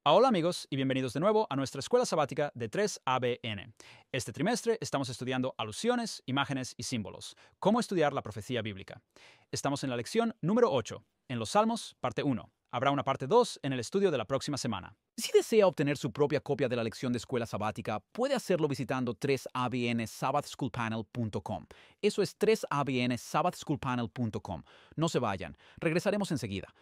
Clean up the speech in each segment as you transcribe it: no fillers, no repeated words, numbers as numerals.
Hola amigos y bienvenidos de nuevo a nuestra escuela sabática de 3ABN. Este trimestre estamos estudiando alusiones, imágenes y símbolos, cómo estudiar la profecía bíblica. Estamos en la lección número 8, en los Salmos, parte 1. Habrá una parte 2 en el estudio de la próxima semana. Si desea obtener su propia copia de la lección de escuela sabática, puede hacerlo visitando 3abnsabbathschoolpanel.com. Eso es 3abnsabbathschoolpanel.com. No se vayan, regresaremos enseguida.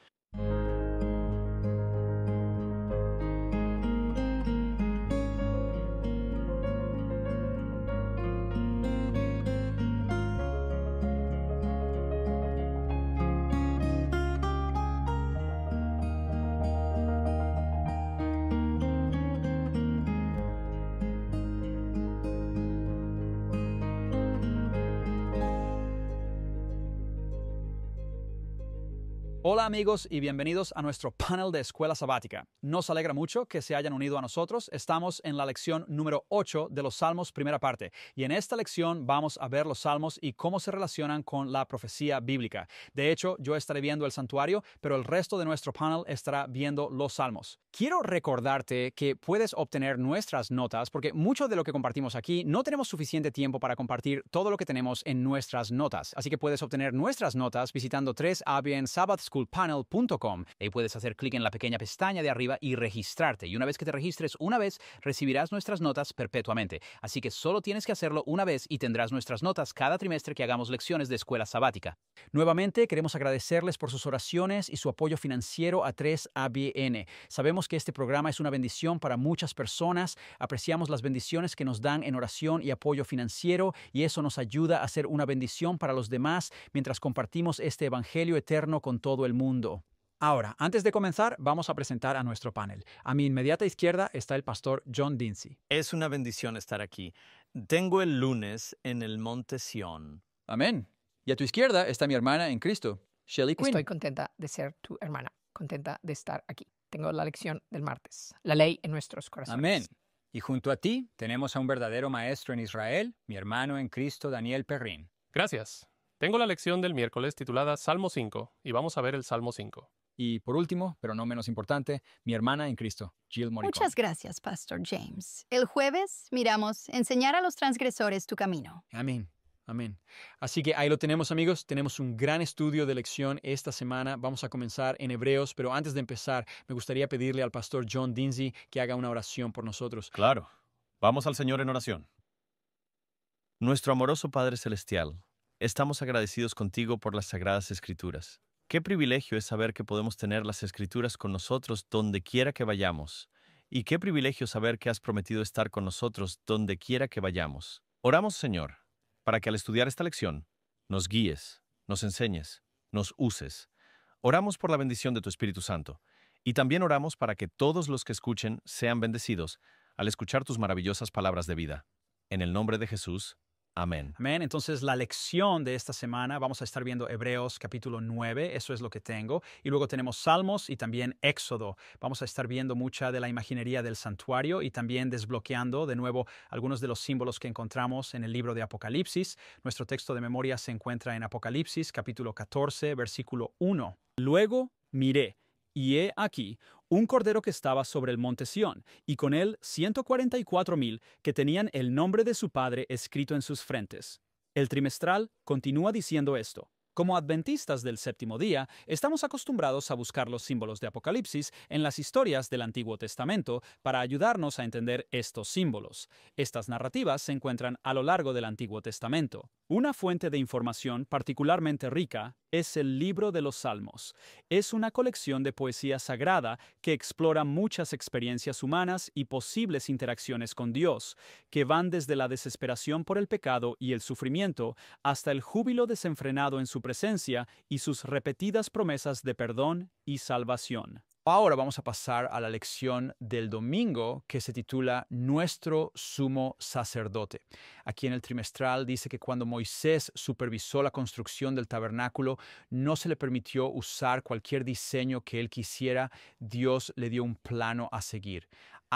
Hola amigos y bienvenidos a nuestro panel de escuela sabática. Nos alegra mucho que se hayan unido a nosotros. Estamos en la lección número 8 de los Salmos, primera parte. Y en esta lección vamos a ver los Salmos y cómo se relacionan con la profecía bíblica. De hecho, yo estaré viendo el santuario, pero el resto de nuestro panel estará viendo los Salmos. Quiero recordarte que puedes obtener nuestras notas porque mucho de lo que compartimos aquí no tenemos suficiente tiempo para compartir todo lo que tenemos en nuestras notas. Así que puedes obtener nuestras notas visitando 3abnsabbathschoolpanel.com. Ahí puedes hacer clic en la pequeña pestaña de arriba y registrarte. Y una vez que te registres una vez, recibirás nuestras notas perpetuamente. Así que solo tienes que hacerlo una vez y tendrás nuestras notas cada trimestre que hagamos lecciones de escuela sabática. Nuevamente, queremos agradecerles por sus oraciones y su apoyo financiero a 3ABN. Sabemos que este programa es una bendición para muchas personas. Apreciamos las bendiciones que nos dan en oración y apoyo financiero y eso nos ayuda a ser una bendición para los demás mientras compartimos este evangelio eterno con todo el mundo. Ahora, antes de comenzar, vamos a presentar a nuestro panel. A mi inmediata izquierda está el pastor John Dinsey. Es una bendición estar aquí. Tengo el lunes en el Monte Sión. Amén. Y a tu izquierda está mi hermana en Cristo, Shelley Quinn. Estoy contenta de ser tu hermana, contenta de estar aquí. Tengo la lección del martes, la ley en nuestros corazones. Amén. Y junto a ti tenemos a un verdadero maestro en Israel, mi hermano en Cristo, Daniel Perrin. Gracias. Tengo la lección del miércoles titulada Salmo 5 y vamos a ver el Salmo 5. Y por último, pero no menos importante, mi hermana en Cristo, Jill Morricone. Muchas gracias, Pastor James. El jueves miramos enseñar a los transgresores tu camino. Amén. Amén. Así que ahí lo tenemos, amigos. Tenemos un gran estudio de lección esta semana. Vamos a comenzar en Hebreos, pero antes de empezar, me gustaría pedirle al pastor John Dinsey que haga una oración por nosotros. Claro. Vamos al Señor en oración. Nuestro amoroso Padre Celestial, estamos agradecidos contigo por las Sagradas Escrituras. Qué privilegio es saber que podemos tener las Escrituras con nosotros donde quiera que vayamos. Y qué privilegio saber que has prometido estar con nosotros donde quiera que vayamos. Oramos, Señor, para que al estudiar esta lección, nos guíes, nos enseñes, nos uses. Oramos por la bendición de tu Espíritu Santo. Y también oramos para que todos los que escuchen sean bendecidos al escuchar tus maravillosas palabras de vida. En el nombre de Jesús. Amén. Amén. Entonces, la lección de esta semana, vamos a estar viendo Hebreos capítulo 9, eso es lo que tengo. Y luego tenemos Salmos y también Éxodo. Vamos a estar viendo mucha de la imaginería del santuario y también desbloqueando de nuevo algunos de los símbolos que encontramos en el libro de Apocalipsis. Nuestro texto de memoria se encuentra en Apocalipsis capítulo 14, versículo 1. Luego miré. Y he aquí un cordero que estaba sobre el monte Sión, y con él 144,000 que tenían el nombre de su padre escrito en sus frentes. El trimestral continúa diciendo esto. Como adventistas del séptimo día, estamos acostumbrados a buscar los símbolos de Apocalipsis en las historias del Antiguo Testamento para ayudarnos a entender estos símbolos. Estas narrativas se encuentran a lo largo del Antiguo Testamento. Una fuente de información particularmente rica es el Libro de los Salmos. Es una colección de poesía sagrada que explora muchas experiencias humanas y posibles interacciones con Dios, que van desde la desesperación por el pecado y el sufrimiento hasta el júbilo desenfrenado en su presencia y sus repetidas promesas de perdón y salvación. Ahora vamos a pasar a la lección del domingo que se titula Nuestro Sumo Sacerdote. Aquí en el trimestral dice que cuando Moisés supervisó la construcción del tabernáculo, no se le permitió usar cualquier diseño que él quisiera. Dios le dio un plano a seguir.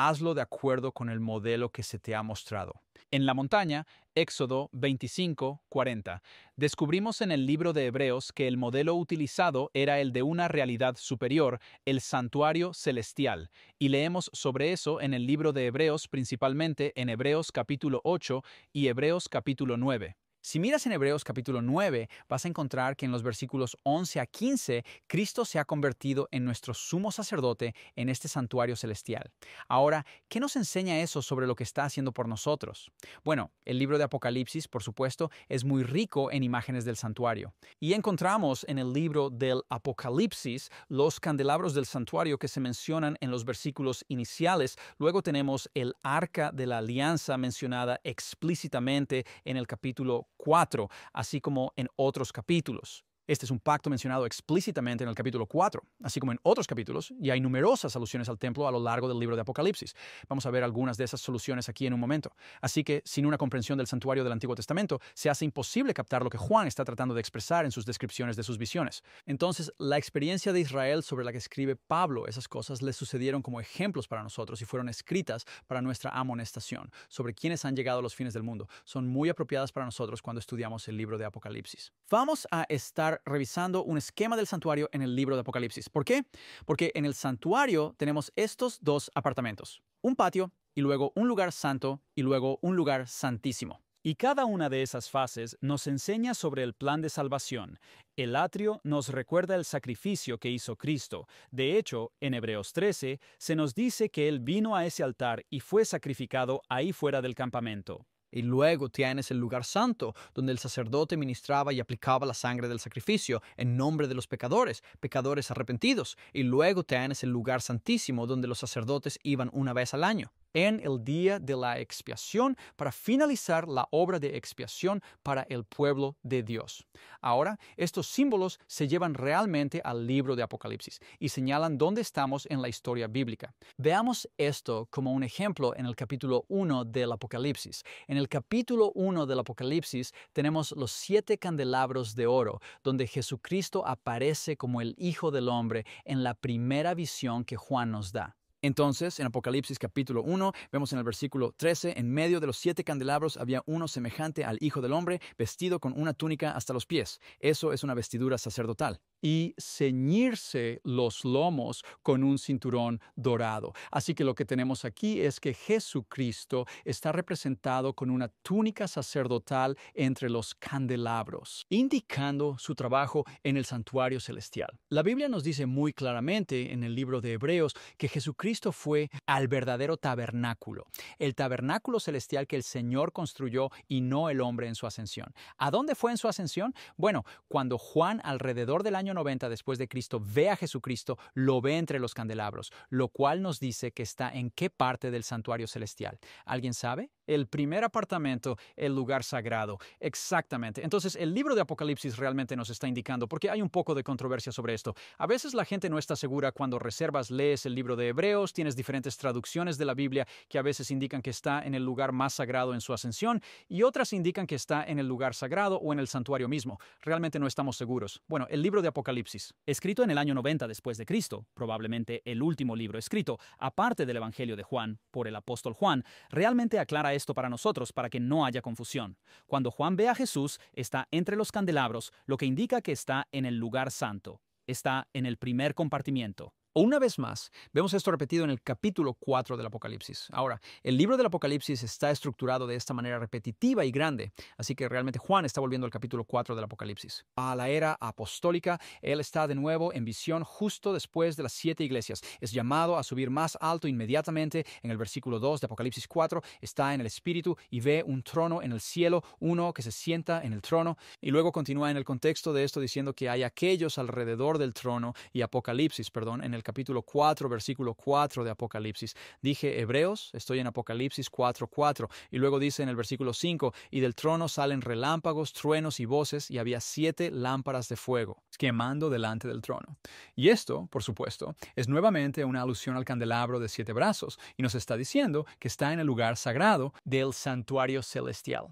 hazlo de acuerdo con el modelo que se te ha mostrado. En la montaña, Éxodo 25:40. Descubrimos en el libro de Hebreos que el modelo utilizado era el de una realidad superior, el santuario celestial, y leemos sobre eso en el libro de Hebreos, principalmente en Hebreos capítulo 8 y Hebreos capítulo 9. Si miras en Hebreos capítulo 9, vas a encontrar que en los versículos 11 a 15, Cristo se ha convertido en nuestro sumo sacerdote en este santuario celestial. Ahora, ¿qué nos enseña eso sobre lo que está haciendo por nosotros? Bueno, el libro de Apocalipsis, por supuesto, es muy rico en imágenes del santuario. Y encontramos en el libro del Apocalipsis los candelabros del santuario que se mencionan en los versículos iniciales. Luego tenemos el arca de la alianza mencionada explícitamente en el capítulo 4, así como en otros capítulos. Este es un pacto mencionado explícitamente en el capítulo 4, así como en otros capítulos, y hay numerosas alusiones al templo a lo largo del libro de Apocalipsis. Vamos a ver algunas de esas soluciones aquí en un momento. Así que, sin una comprensión del santuario del Antiguo Testamento, se hace imposible captar lo que Juan está tratando de expresar en sus descripciones de sus visiones. Entonces, la experiencia de Israel sobre la que escribe Pablo, esas cosas le sucedieron como ejemplos para nosotros y fueron escritas para nuestra amonestación sobre quienes han llegado a los fines del mundo. Son muy apropiadas para nosotros cuando estudiamos el libro de Apocalipsis. Vamos a estar revisando un esquema del santuario en el libro de Apocalipsis. ¿Por qué? Porque en el santuario tenemos estos dos apartamentos, un patio y luego un lugar santo y luego un lugar santísimo. Y cada una de esas fases nos enseña sobre el plan de salvación. El atrio nos recuerda el sacrificio que hizo Cristo. De hecho, en Hebreos 13 se nos dice que Él vino a ese altar y fue sacrificado ahí fuera del campamento. Y luego tienes el lugar santo, donde el sacerdote ministraba y aplicaba la sangre del sacrificio en nombre de los pecadores arrepentidos. Y luego tienes el lugar santísimo, donde los sacerdotes iban una vez al año, en el día de la expiación, para finalizar la obra de expiación para el pueblo de Dios. Ahora, estos símbolos se llevan realmente al libro de Apocalipsis y señalan dónde estamos en la historia bíblica. Veamos esto como un ejemplo en el capítulo 1 del Apocalipsis. En el capítulo 1 del Apocalipsis tenemos los 7 candelabros de oro, donde Jesucristo aparece como el Hijo del Hombre en la primera visión que Juan nos da. Entonces, en Apocalipsis capítulo 1, vemos en el versículo 13, en medio de los 7 candelabros había uno semejante al Hijo del Hombre, vestido con una túnica hasta los pies. Eso es una vestidura sacerdotal. Y ceñirse los lomos con un cinturón dorado. Así que lo que tenemos aquí es que Jesucristo está representado con una túnica sacerdotal entre los candelabros, indicando su trabajo en el santuario celestial. La Biblia nos dice muy claramente en el libro de Hebreos que Jesucristo fue al verdadero tabernáculo, el tabernáculo celestial que el Señor construyó y no el hombre en su ascensión. ¿A dónde fue en su ascensión? Bueno, cuando Juan, alrededor del año 90 después de Cristo, ve a Jesucristo, lo ve entre los candelabros, lo cual nos dice que está en qué parte del santuario celestial. ¿Alguien sabe? El primer apartamento, el lugar sagrado. Exactamente. Entonces, el libro de Apocalipsis realmente nos está indicando, porque hay un poco de controversia sobre esto. A veces la gente no está segura cuando lees el libro de Hebreos, tienes diferentes traducciones de la Biblia que a veces indican que está en el lugar más sagrado en su ascensión y otras indican que está en el lugar sagrado o en el santuario mismo. Realmente no estamos seguros. Bueno, el libro de Apocalipsis, escrito en el año 90 después de Cristo, probablemente el último libro escrito, aparte del Evangelio de Juan, por el apóstol Juan, realmente aclara esto para nosotros para que no haya confusión. Cuando Juan ve a Jesús, está entre los candelabros, lo que indica que está en el lugar santo. Está en el primer compartimiento. Una vez más, vemos esto repetido en el capítulo 4 del Apocalipsis. Ahora, el libro del Apocalipsis está estructurado de esta manera repetitiva y grande, así que realmente Juan está volviendo al capítulo 4 del Apocalipsis. A la era apostólica, él está de nuevo en visión justo después de las 7 iglesias. Es llamado a subir más alto inmediatamente. En el versículo 2 de Apocalipsis 4, está en el Espíritu y ve un trono en el cielo, uno que se sienta en el trono, y luego continúa en el contexto de esto diciendo que hay aquellos alrededor del trono, y Apocalipsis, en el capítulo 4, versículo 4 de Apocalipsis. Dije Hebreos, estoy en Apocalipsis 4:4, y luego dice en el versículo 5, y del trono salen relámpagos, truenos y voces, y había 7 lámparas de fuego quemando delante del trono. Y esto, por supuesto, es nuevamente una alusión al candelabro de 7 brazos, y nos está diciendo que está en el lugar sagrado del santuario celestial.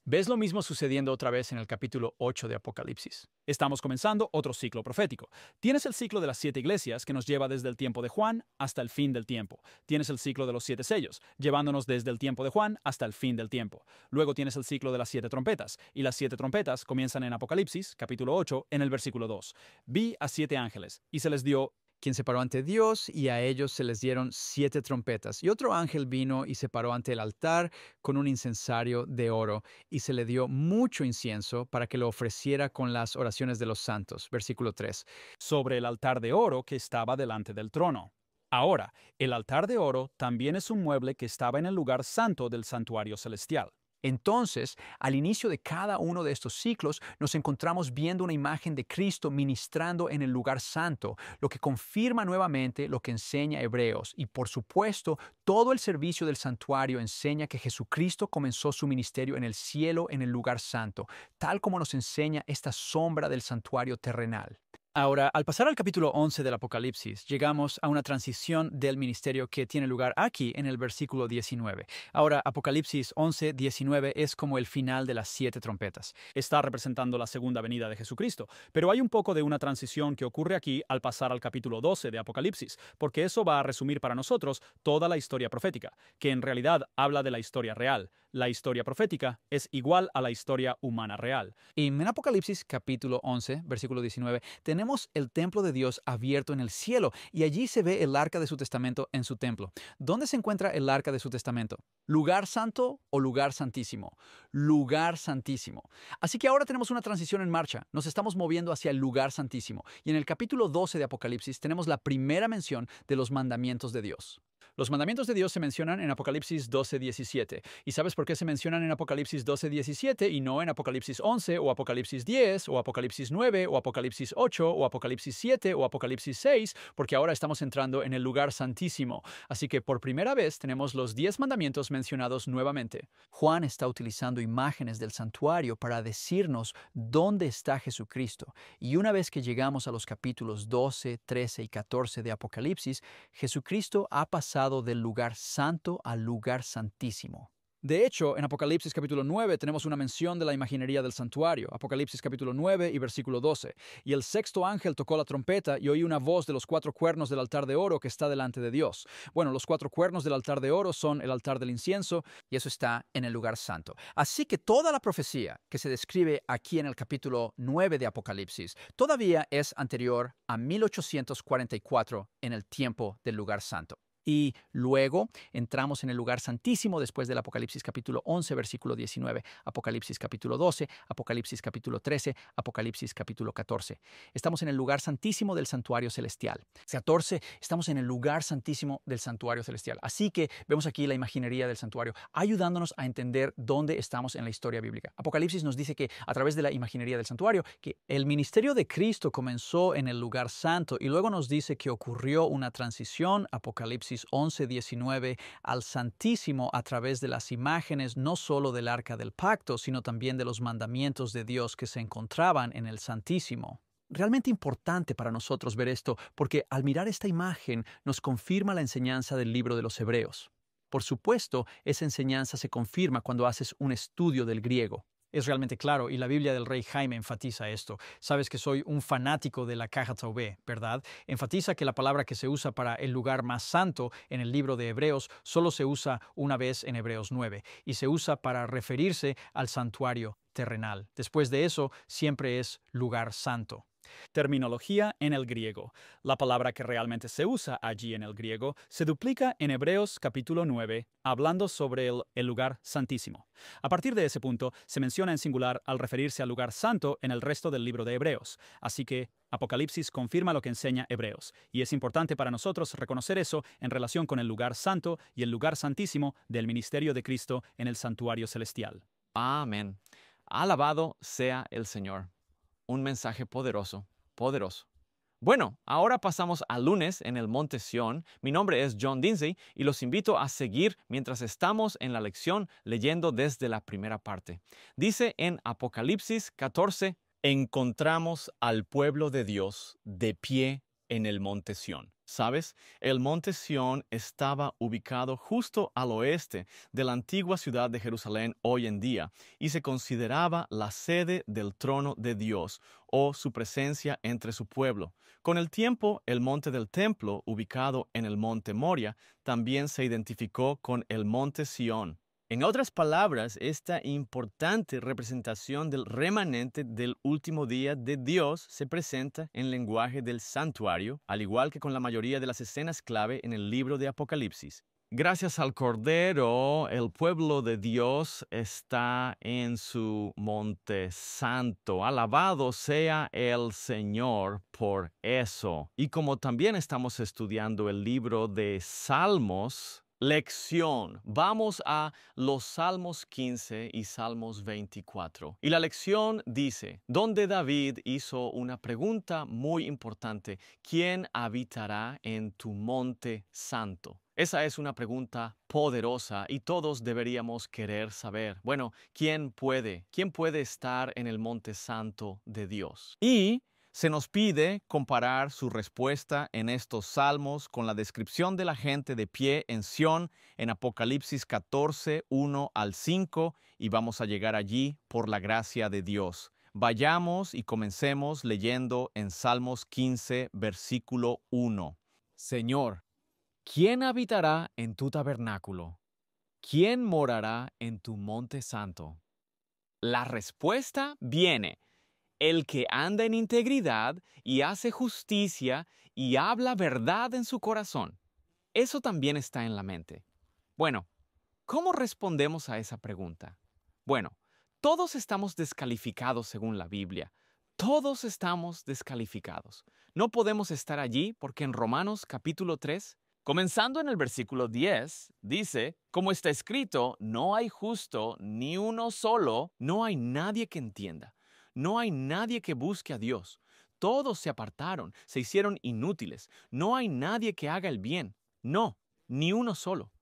¿Ves lo mismo sucediendo otra vez en el capítulo 8 de Apocalipsis? Estamos comenzando otro ciclo profético. Tienes el ciclo de las 7 iglesias que nos lleva desde el tiempo de Juan hasta el fin del tiempo. Tienes el ciclo de los 7 sellos, llevándonos desde el tiempo de Juan hasta el fin del tiempo. Luego tienes el ciclo de las 7 trompetas, y las 7 trompetas comienzan en Apocalipsis, capítulo 8, en el versículo 2. Vi a 7 ángeles, y se les dio quien se paró ante Dios, y a ellos se les dieron 7 trompetas. Y otro ángel vino y se paró ante el altar con un incensario de oro, y se le dio mucho incienso para que lo ofreciera con las oraciones de los santos. Versículo 3. Sobre el altar de oro que estaba delante del trono. Ahora, el altar de oro también es un mueble que estaba en el lugar santo del santuario celestial. Entonces, al inicio de cada uno de estos ciclos, nos encontramos viendo una imagen de Cristo ministrando en el lugar santo, lo que confirma nuevamente lo que enseña Hebreos. Y por supuesto, todo el servicio del santuario enseña que Jesucristo comenzó su ministerio en el cielo, en el lugar santo, tal como nos enseña esta sombra del santuario terrenal. Ahora, al pasar al capítulo 11 del Apocalipsis, llegamos a una transición del ministerio que tiene lugar aquí en el versículo 19. Ahora, Apocalipsis 11, 19 es como el final de las 7 trompetas. Está representando la segunda venida de Jesucristo, pero hay un poco de una transición que ocurre aquí al pasar al capítulo 12 de Apocalipsis, porque eso va a resumir para nosotros toda la historia profética, que en realidad habla de la historia real. La historia profética es igual a la historia humana real. Y en Apocalipsis capítulo 11, versículo 19, tenemos el templo de Dios abierto en el cielo, y allí se ve el arca de su testamento en su templo. ¿Dónde se encuentra el arca de su testamento? ¿Lugar santo o lugar santísimo? Lugar santísimo. Así que ahora tenemos una transición en marcha. Nos estamos moviendo hacia el lugar santísimo. Y en el capítulo 12 de Apocalipsis tenemos la primera mención de los mandamientos de Dios. Los mandamientos de Dios se mencionan en Apocalipsis 12:17. ¿Y sabes por qué se mencionan en Apocalipsis 12:17 y no en Apocalipsis 11 o Apocalipsis 10 o Apocalipsis 9 o Apocalipsis 8 o Apocalipsis 7 o Apocalipsis 6? Porque ahora estamos entrando en el lugar santísimo. Así que por primera vez tenemos los 10 mandamientos mencionados nuevamente. Juan está utilizando imágenes del santuario para decirnos dónde está Jesucristo. Y una vez que llegamos a los capítulos 12, 13 y 14 de Apocalipsis, Jesucristo ha pasado del lugar santo al lugar santísimo. De hecho, en Apocalipsis capítulo 9 tenemos una mención de la imaginería del santuario. Apocalipsis capítulo 9 y versículo 12. Y el sexto ángel tocó la trompeta y oí una voz de los 4 cuernos del altar de oro que está delante de Dios. Bueno, los 4 cuernos del altar de oro son el altar del incienso, y eso está en el lugar santo. Así que toda la profecía que se describe aquí en el capítulo 9 de Apocalipsis todavía es anterior a 1844 en el tiempo del lugar santo. Y luego entramos en el lugar santísimo después del Apocalipsis capítulo 11, versículo 19, Apocalipsis capítulo 12, Apocalipsis capítulo 13, Apocalipsis capítulo 14. Estamos en el lugar santísimo del santuario celestial. 14, estamos en el lugar santísimo del santuario celestial. Así que vemos aquí la imaginería del santuario, ayudándonos a entender dónde estamos en la historia bíblica. Apocalipsis nos dice que a través de la imaginería del santuario, que el ministerio de Cristo comenzó en el lugar santo, y luego nos dice que ocurrió una transición, Apocalipsis 11:19, al Santísimo a través de las imágenes no solo del Arca del Pacto, sino también de los mandamientos de Dios que se encontraban en el Santísimo. Realmente importante para nosotros ver esto, porque al mirar esta imagen nos confirma la enseñanza del libro de los Hebreos. Por supuesto, esa enseñanza se confirma cuando haces un estudio del griego. Es realmente claro, y la Biblia del Rey Jaime enfatiza esto. Sabes que soy un fanático de la Caja Taubé, ¿verdad? Enfatiza que la palabra que se usa para el lugar más santo en el libro de Hebreos solo se usa una vez en Hebreos 9, y se usa para referirse al santuario terrenal. Después de eso, siempre es lugar santo. Terminología en el griego. La palabra que realmente se usa allí en el griego se duplica en Hebreos capítulo 9, hablando sobre el lugar santísimo. A partir de ese punto, se menciona en singular al referirse al lugar santo en el resto del libro de Hebreos. Así que Apocalipsis confirma lo que enseña Hebreos, y es importante para nosotros reconocer eso en relación con el lugar santo y el lugar santísimo del ministerio de Cristo en el santuario celestial. Amén. Alabado sea el Señor. Un mensaje poderoso, poderoso. Bueno, ahora pasamos al lunes en el Monte Sión. Mi nombre es John Dinsey y los invito a seguir mientras estamos en la lección leyendo desde la primera parte. Dice en Apocalipsis 14, encontramos al pueblo de Dios de pie en el monte Sión. ¿Sabes? El monte Sión estaba ubicado justo al oeste de la antigua ciudad de Jerusalén hoy en día y se consideraba la sede del trono de Dios o su presencia entre su pueblo. Con el tiempo, el monte del templo, ubicado en el monte Moria, también se identificó con el monte Sión. En otras palabras, esta importante representación del remanente del último día de Dios se presenta en lenguaje del santuario, al igual que con la mayoría de las escenas clave en el libro de Apocalipsis. Gracias al Cordero, el pueblo de Dios está en su monte santo. Alabado sea el Señor por eso. Y como también estamos estudiando el libro de Salmos, lección. Vamos a los Salmos 15 y Salmos 24. Y la lección dice, donde David hizo una pregunta muy importante. ¿Quién habitará en tu monte santo? Esa es una pregunta poderosa y todos deberíamos querer saber. Bueno, ¿quién puede? ¿Quién puede estar en el monte santo de Dios? Y se nos pide comparar su respuesta en estos salmos con la descripción de la gente de pie en Sión en Apocalipsis 14, 1 al 5, y vamos a llegar allí por la gracia de Dios. Vayamos y comencemos leyendo en Salmos 15, versículo 1. Señor, ¿quién habitará en tu tabernáculo? ¿Quién morará en tu monte santo? La respuesta viene. El que anda en integridad y hace justicia y habla verdad en su corazón. Eso también está en la mente. Bueno, ¿cómo respondemos a esa pregunta? Bueno, todos estamos descalificados según la Biblia. Todos estamos descalificados. No podemos estar allí porque en Romanos capítulo 3, comenzando en el versículo 10, dice, como está escrito, no hay justo ni uno solo, no hay nadie que entienda. No hay nadie que busque a Dios. Todos se apartaron, se hicieron inútiles. No hay nadie que haga el bien. No, ni uno solo.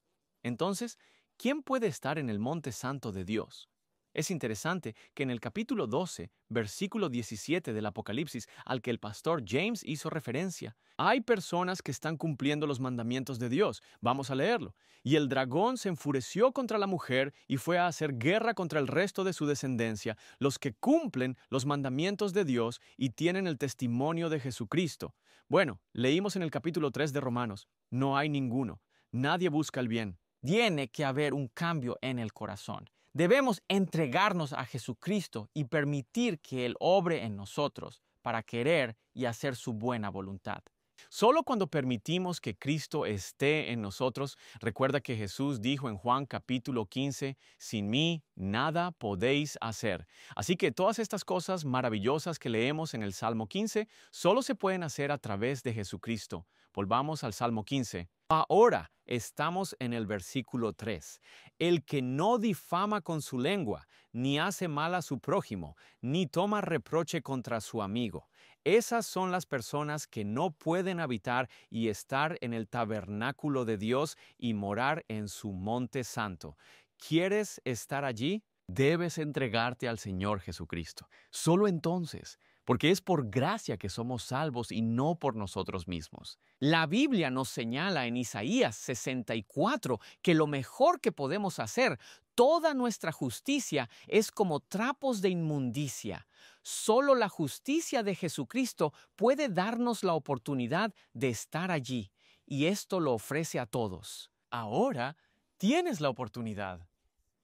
Entonces, ¿quién puede estar en el monte santo de Dios? Es interesante que en el capítulo 12, versículo 17 del Apocalipsis, al que el pastor James hizo referencia, hay personas que están cumpliendo los mandamientos de Dios. Vamos a leerlo. Y el dragón se enfureció contra la mujer y fue a hacer guerra contra el resto de su descendencia, los que cumplen los mandamientos de Dios y tienen el testimonio de Jesucristo. Bueno, leímos en el capítulo 3 de Romanos, no hay ninguno. Nadie busca el bien. Tiene que haber un cambio en el corazón. Debemos entregarnos a Jesucristo y permitir que Él obre en nosotros para querer y hacer su buena voluntad. Solo cuando permitimos que Cristo esté en nosotros, recuerda que Jesús dijo en Juan capítulo 15, sin mí nada podéis hacer. Así que todas estas cosas maravillosas que leemos en el Salmo 15 solo se pueden hacer a través de Jesucristo. Volvamos al Salmo 15. Ahora estamos en el versículo 3. El que no difama con su lengua, ni hace mal a su prójimo, ni toma reproche contra su amigo. Esas son las personas que no pueden habitar y estar en el tabernáculo de Dios y morar en su monte santo. ¿Quieres estar allí? Debes entregarte al Señor Jesucristo. Solo entonces, porque es por gracia que somos salvos y no por nosotros mismos. La Biblia nos señala en Isaías 64 que lo mejor que podemos hacer, toda nuestra justicia, es como trapos de inmundicia. Solo la justicia de Jesucristo puede darnos la oportunidad de estar allí, y esto lo ofrece a todos. Ahora tienes la oportunidad.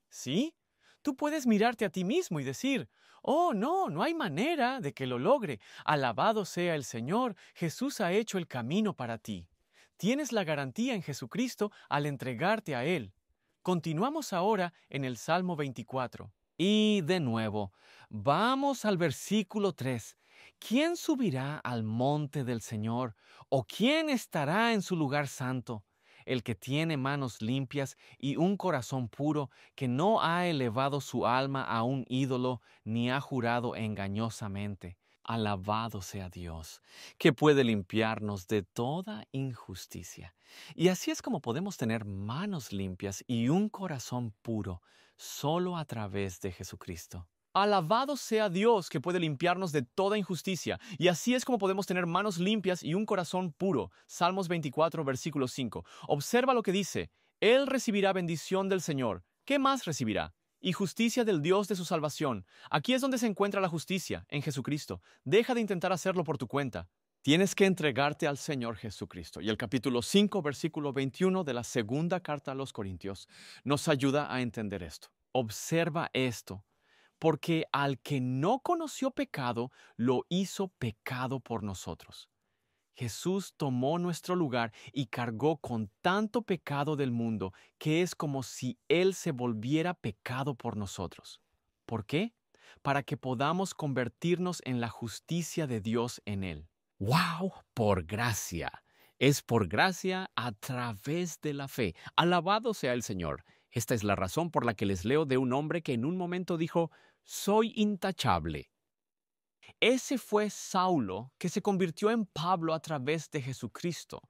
¿Sí? Tú puedes mirarte a ti mismo y decir, oh, no hay manera de que lo logre. Alabado sea el Señor, Jesús ha hecho el camino para ti. Tienes la garantía en Jesucristo al entregarte a Él. Continuamos ahora en el Salmo 24. Y de nuevo, vamos al versículo 3. ¿Quién subirá al monte del Señor? ¿O quién estará en su lugar santo? El que tiene manos limpias y un corazón puro, que no ha elevado su alma a un ídolo, ni ha jurado engañosamente. Alabado sea Dios, que puede limpiarnos de toda injusticia. Y así es como podemos tener manos limpias y un corazón puro, solo a través de Jesucristo. Alabado sea Dios que puede limpiarnos de toda injusticia. Y así es como podemos tener manos limpias y un corazón puro. Salmos 24, versículo 5. Observa lo que dice. Él recibirá bendición del Señor. ¿Qué más recibirá? Y justicia del Dios de su salvación. Aquí es donde se encuentra la justicia, en Jesucristo. Deja de intentar hacerlo por tu cuenta. Tienes que entregarte al Señor Jesucristo. Y el capítulo 5, versículo 21 de la segunda carta a los Corintios nos ayuda a entender esto. Observa esto. Porque al que no conoció pecado, lo hizo pecado por nosotros. Jesús tomó nuestro lugar y cargó con tanto pecado del mundo que es como si Él se volviera pecado por nosotros. ¿Por qué? Para que podamos convertirnos en la justicia de Dios en Él. ¡Wow! Por gracia. Es por gracia a través de la fe. Alabado sea el Señor. Esta es la razón por la que les leo de un hombre que en un momento dijo, soy intachable. Ese fue Saulo que se convirtió en Pablo a través de Jesucristo.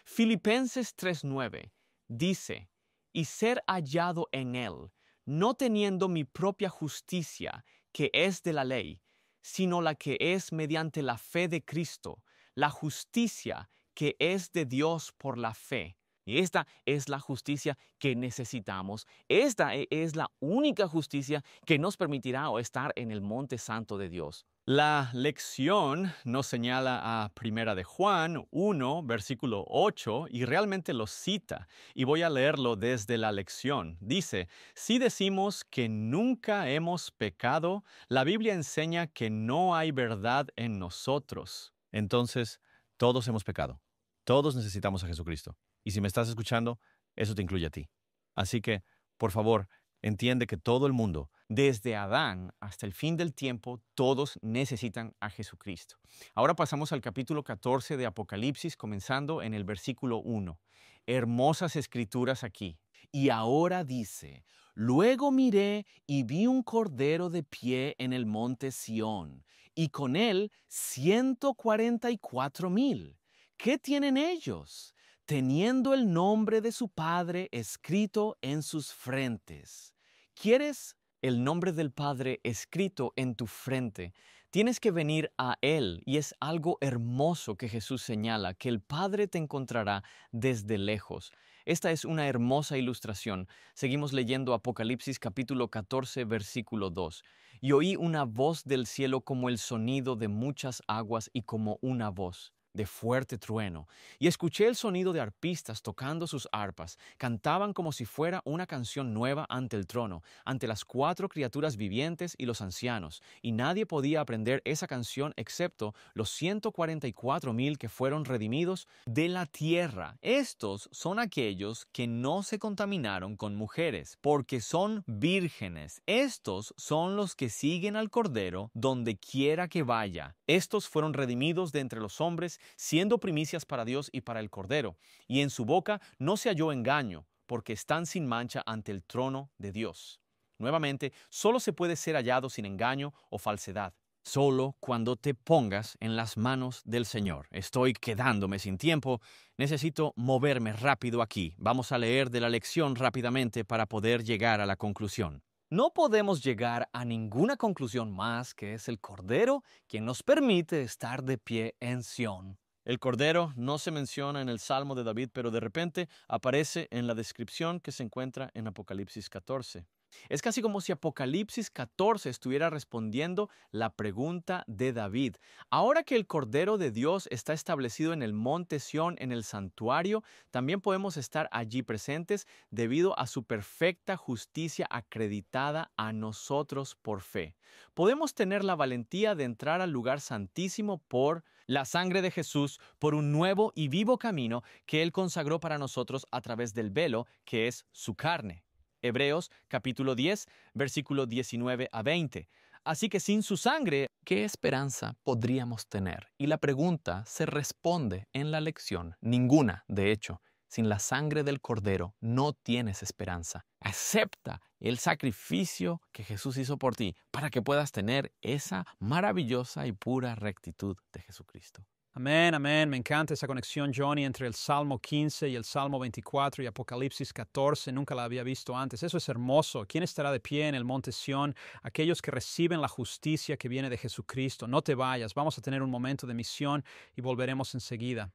Filipenses 3:9 dice, y ser hallado en él, no teniendo mi propia justicia, que es de la ley, sino la que es mediante la fe de Cristo, la justicia que es de Dios por la fe. Y esta es la justicia que necesitamos. Esta es la única justicia que nos permitirá estar en el monte santo de Dios. La lección nos señala a 1 de Juan 1, versículo 8, y realmente lo cita. Y voy a leerlo desde la lección. Dice, si decimos que nunca hemos pecado, la Biblia enseña que no hay verdad en nosotros. Entonces, todos hemos pecado. Todos necesitamos a Jesucristo. Y si me estás escuchando, eso te incluye a ti. Así que, por favor, entiende que todo el mundo, desde Adán hasta el fin del tiempo, todos necesitan a Jesucristo. Ahora pasamos al capítulo 14 de Apocalipsis, comenzando en el versículo 1. Hermosas escrituras aquí. Y ahora dice, luego miré y vi un cordero de pie en el monte Sión, y con él 144,000. ¿Qué tienen ellos? Teniendo el nombre de su Padre escrito en sus frentes. ¿Quieres el nombre del Padre escrito en tu frente? Tienes que venir a Él, y es algo hermoso que Jesús señala, que el Padre te encontrará desde lejos. Esta es una hermosa ilustración. Seguimos leyendo Apocalipsis capítulo 14, versículo 2. Y oí una voz del cielo como el sonido de muchas aguas y como una voz de fuerte trueno, y escuché el sonido de arpistas tocando sus arpas. Cantaban como si fuera una canción nueva ante el trono, ante las 4 criaturas vivientes y los ancianos, y nadie podía aprender esa canción excepto los 144,000 que fueron redimidos de la tierra. Estos son aquellos que no se contaminaron con mujeres, porque son vírgenes. Estos son los que siguen al Cordero donde quiera que vaya. Estos fueron redimidos de entre los hombres, siendo primicias para Dios y para el Cordero, y en su boca no se halló engaño, porque están sin mancha ante el trono de Dios. Nuevamente, solo se puede ser hallado sin engaño o falsedad. Solo cuando te pongas en las manos del Señor. Estoy quedándome sin tiempo. Necesito moverme rápido aquí. Vamos a leer de la lección rápidamente para poder llegar a la conclusión. No podemos llegar a ninguna conclusión más que es el Cordero quien nos permite estar de pie en Sión. El Cordero no se menciona en el Salmo de David, pero de repente aparece en la descripción que se encuentra en Apocalipsis 14. Es casi como si Apocalipsis 14 estuviera respondiendo la pregunta de David. Ahora que el Cordero de Dios está establecido en el monte Sión, en el santuario, también podemos estar allí presentes debido a su perfecta justicia acreditada a nosotros por fe. Podemos tener la valentía de entrar al lugar santísimo por la sangre de Jesús, por un nuevo y vivo camino que Él consagró para nosotros a través del velo, que es su carne. Hebreos capítulo 10, versículo 19 a 20. Así que sin su sangre, ¿qué esperanza podríamos tener? Y la pregunta se responde en la lección. Ninguna, de hecho. Sin la sangre del Cordero no tienes esperanza. Acepta el sacrificio que Jesús hizo por ti para que puedas tener esa maravillosa y pura rectitud de Jesucristo. Amén, amén. Me encanta esa conexión, Johnny, entre el Salmo 15 y el Salmo 24 y Apocalipsis 14. Nunca la había visto antes. Eso es hermoso. ¿Quién estará de pie en el monte Sión? Aquellos que reciben la justicia que viene de Jesucristo. No te vayas. Vamos a tener un momento de misión y volveremos enseguida.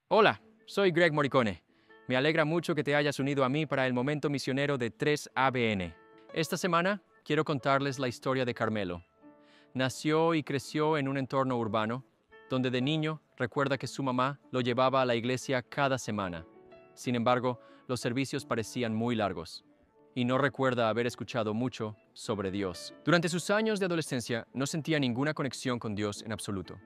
Hola, soy Greg Morricone. Me alegra mucho que te hayas unido a mí para el momento misionero de 3ABN. Esta semana quiero contarles la historia de Carmelo. Nació y creció en un entorno urbano, donde de niño recuerda que su mamá lo llevaba a la iglesia cada semana. Sin embargo, los servicios parecían muy largos, y no recuerda haber escuchado mucho sobre Dios. Durante sus años de adolescencia no sentía ninguna conexión con Dios en absoluto.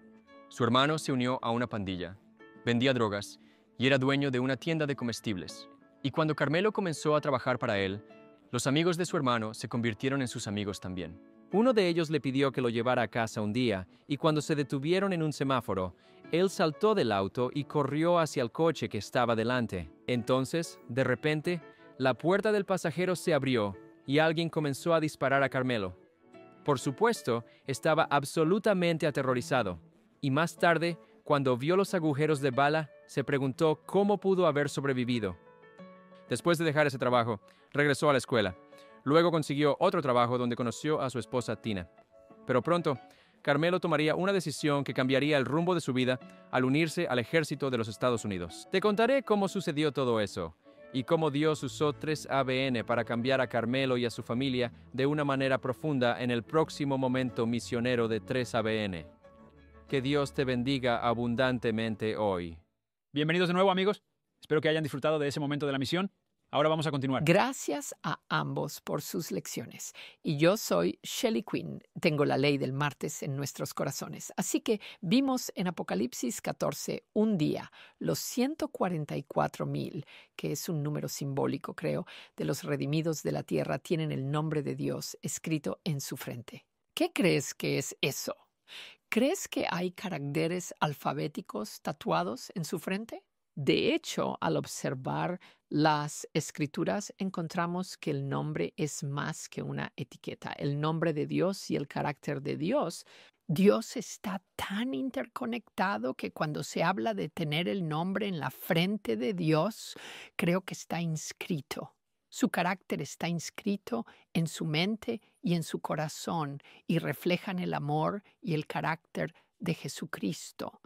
Su hermano se unió a una pandilla, vendía drogas y era dueño de una tienda de comestibles. Y cuando Carmelo comenzó a trabajar para él, los amigos de su hermano se convirtieron en sus amigos también. Uno de ellos le pidió que lo llevara a casa un día, y cuando se detuvieron en un semáforo, él saltó del auto y corrió hacia el coche que estaba delante. Entonces, de repente, la puerta del pasajero se abrió y alguien comenzó a disparar a Carmelo. Por supuesto, estaba absolutamente aterrorizado, y más tarde, cuando vio los agujeros de bala, se preguntó cómo pudo haber sobrevivido. Después de dejar ese trabajo, regresó a la escuela. Luego consiguió otro trabajo donde conoció a su esposa Tina. Pero pronto, Carmelo tomaría una decisión que cambiaría el rumbo de su vida al unirse al ejército de los Estados Unidos. Te contaré cómo sucedió todo eso y cómo Dios usó 3ABN para cambiar a Carmelo y a su familia de una manera profunda en el próximo momento misionero de 3ABN. Que Dios te bendiga abundantemente hoy. Bienvenidos de nuevo, amigos. Espero que hayan disfrutado de ese momento de la misión. Ahora vamos a continuar. Gracias a ambos por sus lecciones. Y yo soy Shelley Quinn. Tengo la ley del martes en nuestros corazones. Así que vimos en Apocalipsis 14 un día los 144,000, que es un número simbólico, creo, de los redimidos de la tierra, tienen el nombre de Dios escrito en su frente. ¿Qué crees que es eso? ¿Crees que hay caracteres alfabéticos tatuados en su frente? De hecho, al observar las escrituras, encontramos que el nombre es más que una etiqueta. El nombre de Dios y el carácter de Dios. Dios está tan interconectado que cuando se habla de tener el nombre en la frente de Dios, creo que está inscrito. Su carácter está inscrito en su mente y en su corazón y reflejan el amor y el carácter de Jesucristo.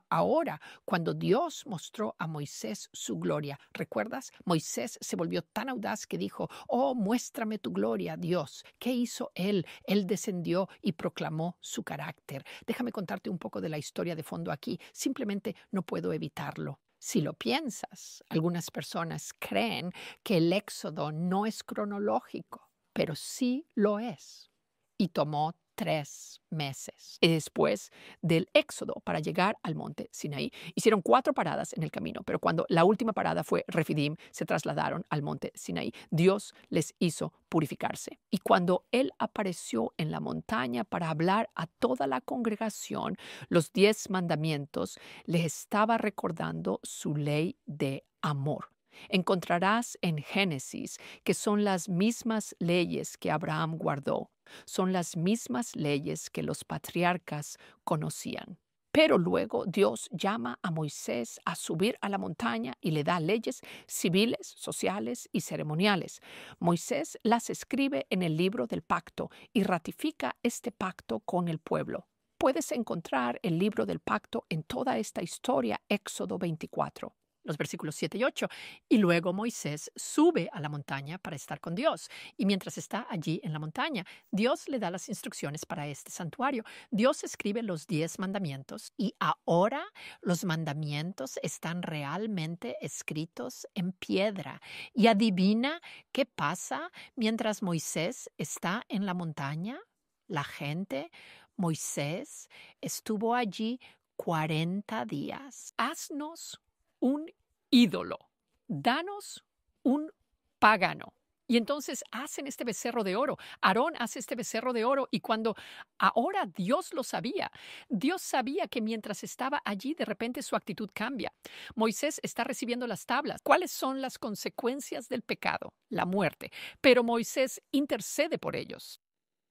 Ahora, cuando Dios mostró a Moisés su gloria, ¿recuerdas? Moisés se volvió tan audaz que dijo, «Oh, muéstrame tu gloria, Dios». ¿Qué hizo él? Él descendió y proclamó su carácter. Déjame contarte un poco de la historia de fondo aquí. Simplemente no puedo evitarlo. Si lo piensas, algunas personas creen que el Éxodo no es cronológico, pero sí lo es. Y tomó 3 meses. Y después del Éxodo para llegar al monte Sinaí, hicieron 4 paradas en el camino, pero cuando la última parada fue Refidim, se trasladaron al monte Sinaí. Dios les hizo purificarse. Y cuando Él apareció en la montaña para hablar a toda la congregación, los 10 mandamientos, les estaba recordando su ley de amor. Encontrarás en Génesis que son las mismas leyes que Abraham guardó. Son las mismas leyes que los patriarcas conocían. Pero luego Dios llama a Moisés a subir a la montaña y le da leyes civiles, sociales y ceremoniales. Moisés las escribe en el libro del pacto y ratifica este pacto con el pueblo. Puedes encontrar el libro del pacto en toda esta historia, Éxodo 24. Los versículos 7 y 8. Y luego Moisés sube a la montaña para estar con Dios. Y mientras está allí en la montaña, Dios le da las instrucciones para este santuario. Dios escribe los 10 mandamientos. Y ahora los mandamientos están realmente escritos en piedra. Y adivina qué pasa mientras Moisés está en la montaña. La gente, Moisés, estuvo allí 40 días. Haznos un ídolo, danos un pagano. Y entonces hacen este becerro de oro. Aarón hace este becerro de oro y cuando ahora Dios lo sabía, Dios sabía que mientras estaba allí de repente su actitud cambia. Moisés está recibiendo las tablas. ¿Cuáles son las consecuencias del pecado? La muerte. Pero Moisés intercede por ellos.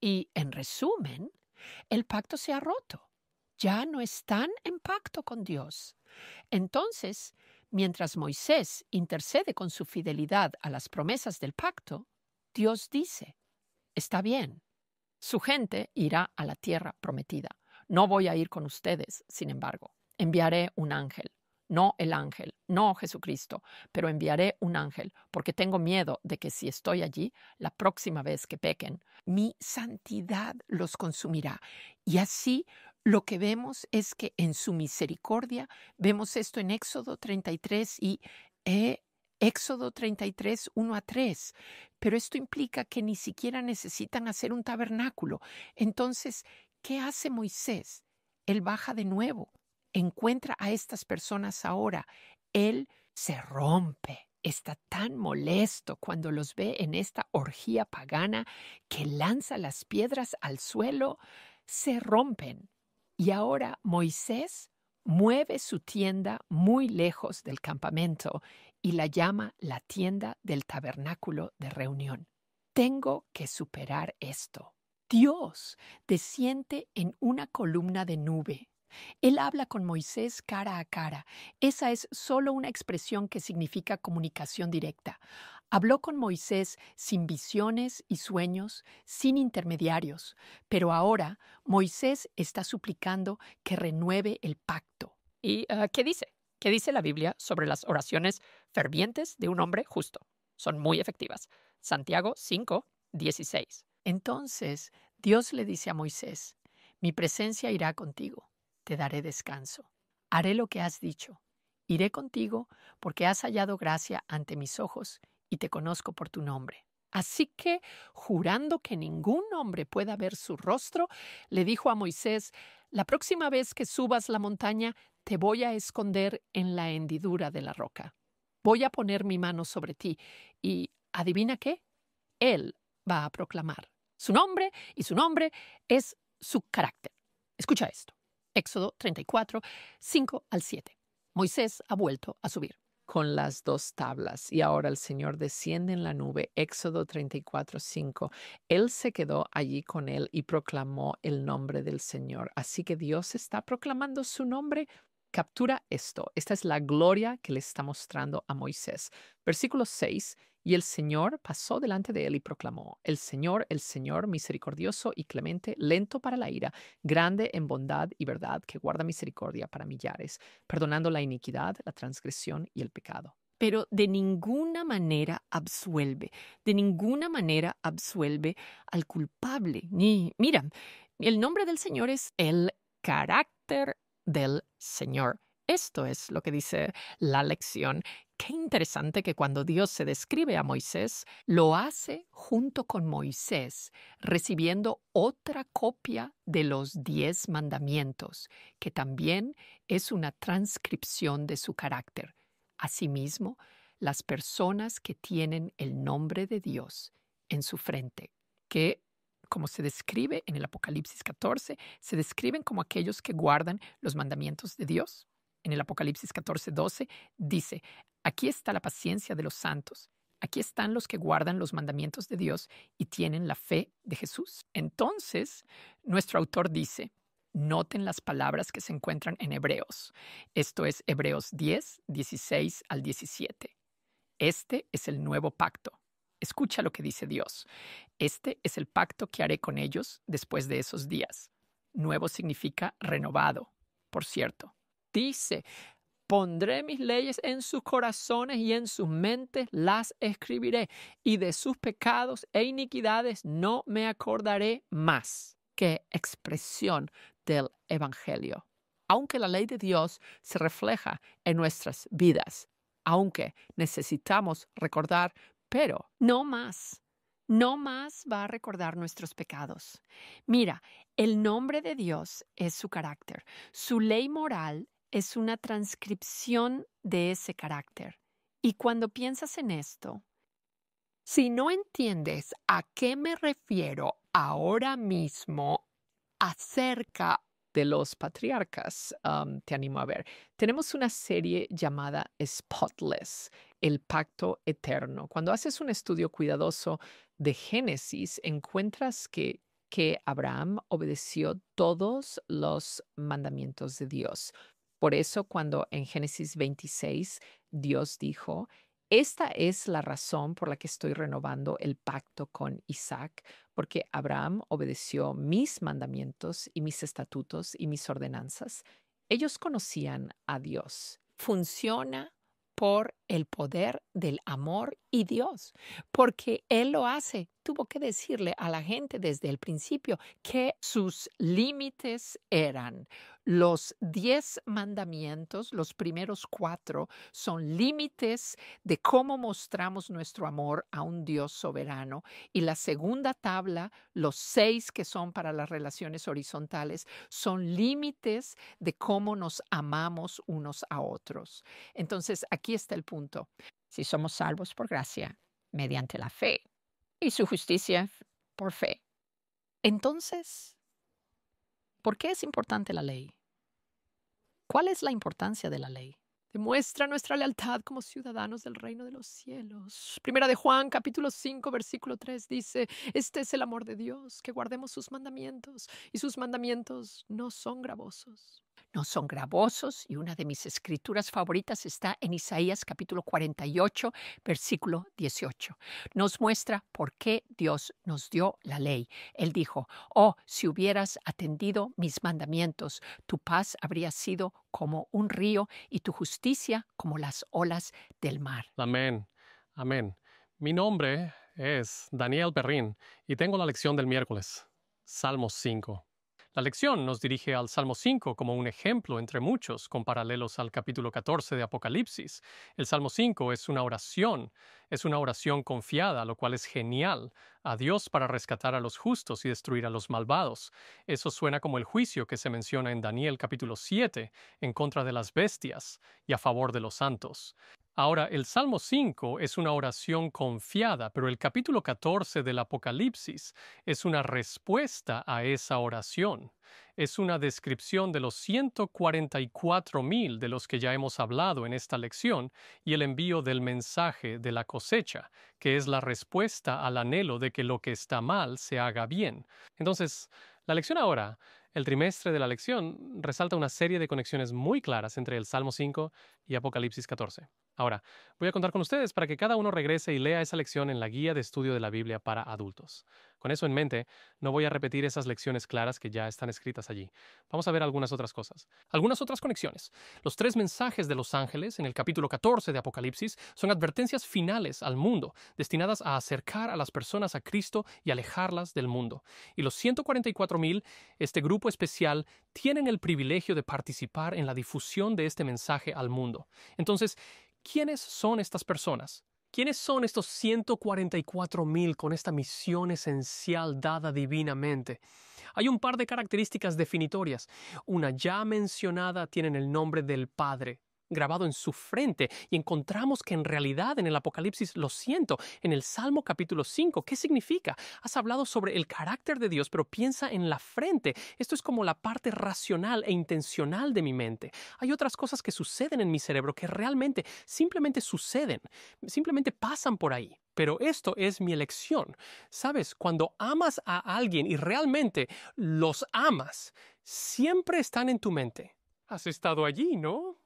Y en resumen, el pacto se ha roto. ya no están en pacto con Dios. Entonces, mientras Moisés intercede con su fidelidad a las promesas del pacto, Dios dice, está bien, su gente irá a la tierra prometida. No voy a ir con ustedes, sin embargo. Enviaré un ángel. No el ángel, no Jesucristo, pero enviaré un ángel, porque tengo miedo de que si estoy allí, la próxima vez que pequen, mi santidad los consumirá. Y así lo que vemos es que en su misericordia, vemos esto en Éxodo 33 y Éxodo 33, 1 a 3. Pero esto implica que ni siquiera necesitan hacer un tabernáculo. Entonces, ¿qué hace Moisés? Él baja de nuevo. Encuentra a estas personas ahora. Él se rompe. Está tan molesto cuando los ve en esta orgía pagana que lanza las piedras al suelo. Se rompen. Y ahora Moisés mueve su tienda muy lejos del campamento y la llama la tienda del tabernáculo de reunión. Tengo que superar esto. Dios desciende en una columna de nube. Él habla con Moisés cara a cara. Esa es solo una expresión que significa comunicación directa. Habló con Moisés sin visiones y sueños, sin intermediarios, pero ahora Moisés está suplicando que renueve el pacto. ¿Y qué dice? ¿Qué dice la Biblia sobre las oraciones fervientes de un hombre justo? Son muy efectivas. Santiago 5, 16. Entonces Dios le dice a Moisés, mi presencia irá contigo. Te daré descanso. Haré lo que has dicho. Iré contigo porque has hallado gracia ante mis ojos y te conozco por tu nombre. Así que, jurando que ningún hombre pueda ver su rostro, le dijo a Moisés, la próxima vez que subas la montaña, te voy a esconder en la hendidura de la roca. Voy a poner mi mano sobre ti y, ¿adivina qué? Él va a proclamar su nombre y su nombre es su carácter. Escucha esto. Éxodo 34, 5 al 7. Moisés ha vuelto a subir con las 2 tablas y ahora el Señor desciende en la nube. Éxodo 34, 5. Él se quedó allí con él y proclamó el nombre del Señor. Así que Dios está proclamando su nombre. Captura esto. Esta es la gloria que le está mostrando a Moisés. Versículo 6. Y el Señor pasó delante de él y proclamó, el Señor, misericordioso y clemente, lento para la ira, grande en bondad y verdad, que guarda misericordia para millares, perdonando la iniquidad, la transgresión y el pecado. Pero de ninguna manera absuelve al culpable. Mira, el nombre del Señor es el carácter del Señor. Esto es lo que dice la lección. Qué interesante que cuando Dios se describe a Moisés, lo hace junto con Moisés, recibiendo otra copia de los 10 mandamientos, que también es una transcripción de su carácter. Asimismo, las personas que tienen el nombre de Dios en su frente, que, como se describe en el Apocalipsis 14, se describen como aquellos que guardan los mandamientos de Dios. En el Apocalipsis 14, 12 dice, aquí está la paciencia de los santos. Aquí están los que guardan los mandamientos de Dios y tienen la fe de Jesús. Entonces, nuestro autor dice, noten las palabras que se encuentran en Hebreos. Esto es Hebreos 10, 16 al 17. Este es el nuevo pacto. Escucha lo que dice Dios. Este es el pacto que haré con ellos después de esos días. Nuevo significa renovado, por cierto. Dice, pondré mis leyes en sus corazones y en sus mentes las escribiré, y de sus pecados e iniquidades no me acordaré más. Qué expresión del Evangelio. Aunque la ley de Dios se refleja en nuestras vidas, aunque necesitamos recordar, pero no más va a recordar nuestros pecados. Mira, el nombre de Dios es su carácter. Su ley moral es una transcripción de ese carácter. Y cuando piensas en esto, si no entiendes a qué me refiero ahora mismo acerca de los patriarcas, te animo a ver. Tenemos una serie llamada Spotless, el pacto eterno. Cuando haces un estudio cuidadoso de Génesis, encuentras que que Abraham obedeció todos los mandamientos de Dios. Por eso cuando en Génesis 26 Dios dijo, esta es la razón por la que estoy renovando el pacto con Isaac, porque Abraham obedeció mis mandamientos y mis estatutos y mis ordenanzas. Ellos conocían a Dios. Funciona por el poder del amor y Dios, porque Él lo hace. Tuvo que decirle a la gente desde el principio que sus límites eran. Los 10 mandamientos, los primeros 4, son límites de cómo mostramos nuestro amor a un Dios soberano. Y la segunda tabla, los 6 que son para las relaciones horizontales, son límites de cómo nos amamos unos a otros. Entonces, aquí está el punto. Si somos salvos por gracia, mediante la fe, y su justicia por fe. Entonces, ¿por qué es importante la ley? ¿Cuál es la importancia de la ley? Demuestra nuestra lealtad como ciudadanos del reino de los cielos. Primera de Juan, capítulo 5, versículo 3 dice, este es el amor de Dios, que guardemos sus mandamientos, y sus mandamientos no son gravosos. No son gravosos, y una de mis escrituras favoritas está en Isaías capítulo 48, versículo 18. Nos muestra por qué Dios nos dio la ley. Él dijo, oh, si hubieras atendido mis mandamientos, tu paz habría sido como un río y tu justicia como las olas del mar. Amén. Amén. Mi nombre es Daniel Perrin y tengo la lección del miércoles, Salmos 5. La lección nos dirige al Salmo 5 como un ejemplo entre muchos con paralelos al capítulo 14 de Apocalipsis. El Salmo 5 es una oración confiada, lo cual es genial, a Dios para rescatar a los justos y destruir a los malvados. Eso suena como el juicio que se menciona en Daniel capítulo 7 en contra de las bestias y a favor de los santos. Ahora, el Salmo 5 es una oración confiada, pero el capítulo 14 del Apocalipsis es una respuesta a esa oración. Es una descripción de los 144,000 de los que ya hemos hablado en esta lección y el envío del mensaje de la cosecha, que es la respuesta al anhelo de que lo que está mal se haga bien. Entonces, la lección ahora, el trimestre de la lección, resalta una serie de conexiones muy claras entre el Salmo 5 y Apocalipsis 14. Ahora, voy a contar con ustedes para que cada uno regrese y lea esa lección en la guía de estudio de la Biblia para adultos. Con eso en mente, no voy a repetir esas lecciones claras que ya están escritas allí. Vamos a ver algunas otras cosas. Algunas otras conexiones. Los 3 mensajes de los ángeles en el capítulo 14 de Apocalipsis son advertencias finales al mundo, destinadas a acercar a las personas a Cristo y alejarlas del mundo. Y los 144,000, este grupo especial, tienen el privilegio de participar en la difusión de este mensaje al mundo. Entonces, ¿quiénes son estas personas? ¿Quiénes son estos 144,000 con esta misión esencial dada divinamente? Hay un par de características definitorias. Una ya mencionada tienen el nombre del Padre grabado en su frente y encontramos que en realidad en el Apocalipsis lo siento, en el Salmo capítulo 5, ¿qué significa? Has hablado sobre el carácter de Dios, pero piensa en la frente. Esto es como la parte racional e intencional de mi mente. Hay otras cosas que suceden en mi cerebro que realmente simplemente suceden, simplemente pasan por ahí. Pero esto es mi elección. ¿Sabes? Cuando amas a alguien y realmente los amas, siempre están en tu mente. Has estado allí, ¿no?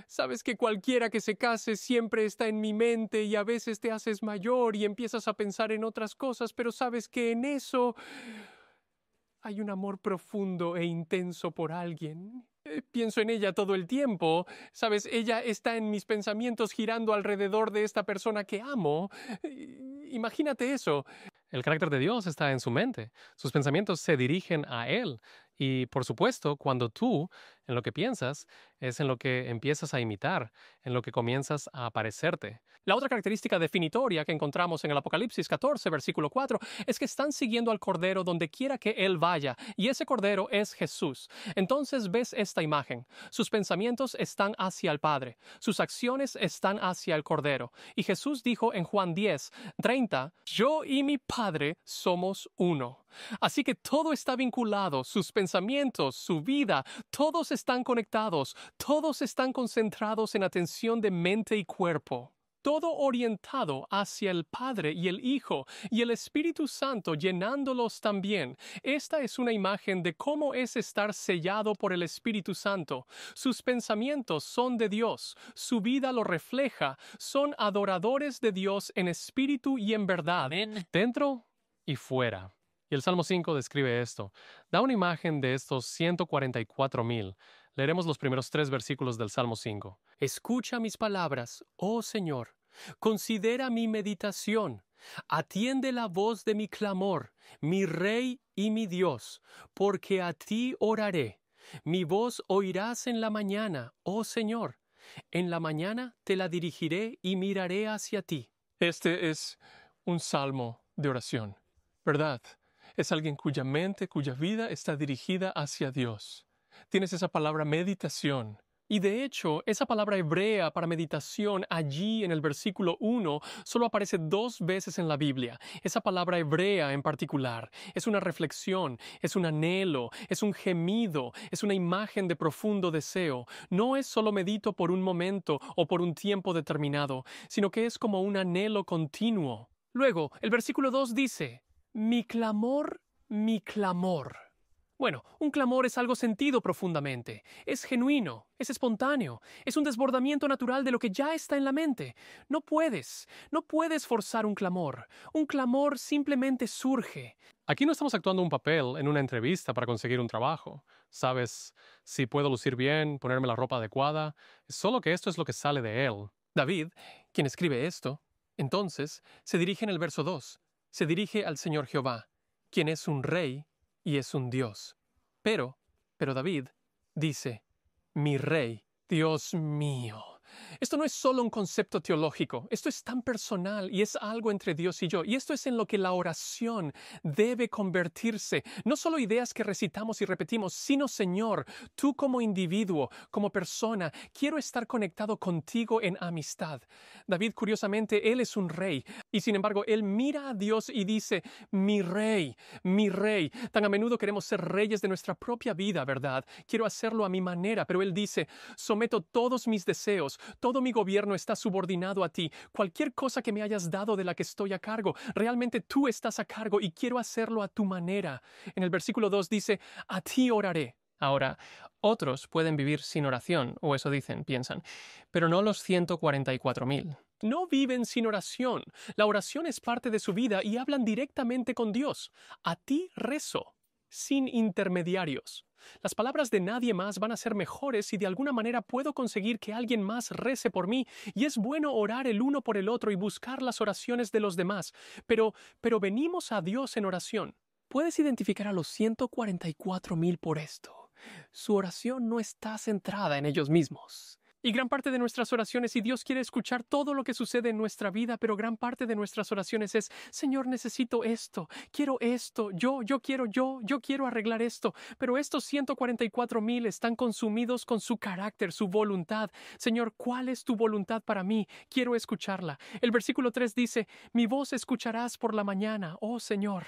Sabes que cualquiera que se case siempre está en mi mente y a veces te haces mayor y empiezas a pensar en otras cosas, pero sabes que en eso hay un amor profundo e intenso por alguien. Pienso en ella todo el tiempo. Sabes, ella está en mis pensamientos girando alrededor de esta persona que amo. Imagínate eso. El carácter de Dios está en su mente. Sus pensamientos se dirigen a Él. Y, por supuesto, cuando tú, en lo que piensas, es en lo que empiezas a imitar, en lo que comienzas a parecerte. La otra característica definitoria que encontramos en el Apocalipsis 14, versículo 4, es que están siguiendo al Cordero donde quiera que Él vaya, y ese Cordero es Jesús. Entonces ves esta imagen. Sus pensamientos están hacia el Padre, sus acciones están hacia el Cordero. Y Jesús dijo en Juan 10, 30, yo y mi Padre somos uno. Así que todo está vinculado, sus pensamientos, su vida, todos están conectados, todos están concentrados en atención de mente y cuerpo. todo orientado hacia el Padre y el Hijo y el Espíritu Santo llenándolos también. Esta es una imagen de cómo es estar sellado por el Espíritu Santo. Sus pensamientos son de Dios, su vida lo refleja, son adoradores de Dios en espíritu y en verdad, dentro y fuera. Y el Salmo 5 describe esto. Da una imagen de estos 144,000. Leeremos los primeros 3 versículos del Salmo 5. Escucha mis palabras, oh Señor. Considera mi meditación. Atiende la voz de mi clamor, mi Rey y mi Dios, porque a ti oraré. Mi voz oirás en la mañana, oh Señor. En la mañana te la dirigiré y miraré hacia ti. Este es un salmo de oración, ¿verdad? Es alguien cuya mente, cuya vida está dirigida hacia Dios. Tienes esa palabra meditación. Y de hecho, esa palabra hebrea para meditación allí en el versículo 1 solo aparece 2 veces en la Biblia. Esa palabra hebrea en particular es una reflexión, es un anhelo, es un gemido, es una imagen de profundo deseo. No es solo medito por un momento o por un tiempo determinado, sino que es como un anhelo continuo. Luego, el versículo 2 dice, mi clamor, mi clamor. Bueno, un clamor es algo sentido profundamente, es genuino, es espontáneo, es un desbordamiento natural de lo que ya está en la mente. No puedes forzar un clamor simplemente surge. Aquí no estamos actuando un papel en una entrevista para conseguir un trabajo. Sabes, si puedo lucir bien, ponerme la ropa adecuada, es solo que esto es lo que sale de él. David, quien escribe esto, entonces se dirige en el verso 2, se dirige al Señor Jehová, quien es un rey y es un Dios. Pero David dice, mi Rey, Dios mío. Esto no es solo un concepto teológico, esto es tan personal y es algo entre Dios y yo. Y esto es en lo que la oración debe convertirse. No solo ideas que recitamos y repetimos, sino Señor, tú como individuo, como persona, quiero estar conectado contigo en amistad. David, curiosamente, él es un rey y sin embargo, él mira a Dios y dice, mi Rey, mi Rey. Tan a menudo queremos ser reyes de nuestra propia vida, ¿verdad? Quiero hacerlo a mi manera, pero él dice, someto todos mis deseos, todo mi gobierno está subordinado a ti. Cualquier cosa que me hayas dado de la que estoy a cargo, realmente tú estás a cargo y quiero hacerlo a tu manera. En el versículo 2 dice, a ti oraré. Ahora, otros pueden vivir sin oración, o eso dicen, piensan, pero no los 144,000. No viven sin oración. La oración es parte de su vida y hablan directamente con Dios. A ti rezo, sin intermediarios. Las palabras de nadie más van a ser mejores si de alguna manera puedo conseguir que alguien más rece por mí, y es bueno orar el uno por el otro y buscar las oraciones de los demás, pero venimos a Dios en oración. Puedes identificar a los 144,000 por esto. Su oración no está centrada en ellos mismos. Y gran parte de nuestras oraciones, y Dios quiere escuchar todo lo que sucede en nuestra vida, pero gran parte de nuestras oraciones es, Señor, necesito esto, yo quiero arreglar esto, pero estos 144,000 están consumidos con su carácter, su voluntad. Señor, ¿cuál es tu voluntad para mí? Quiero escucharla. El versículo 3 dice, mi voz escucharás por la mañana, oh Señor.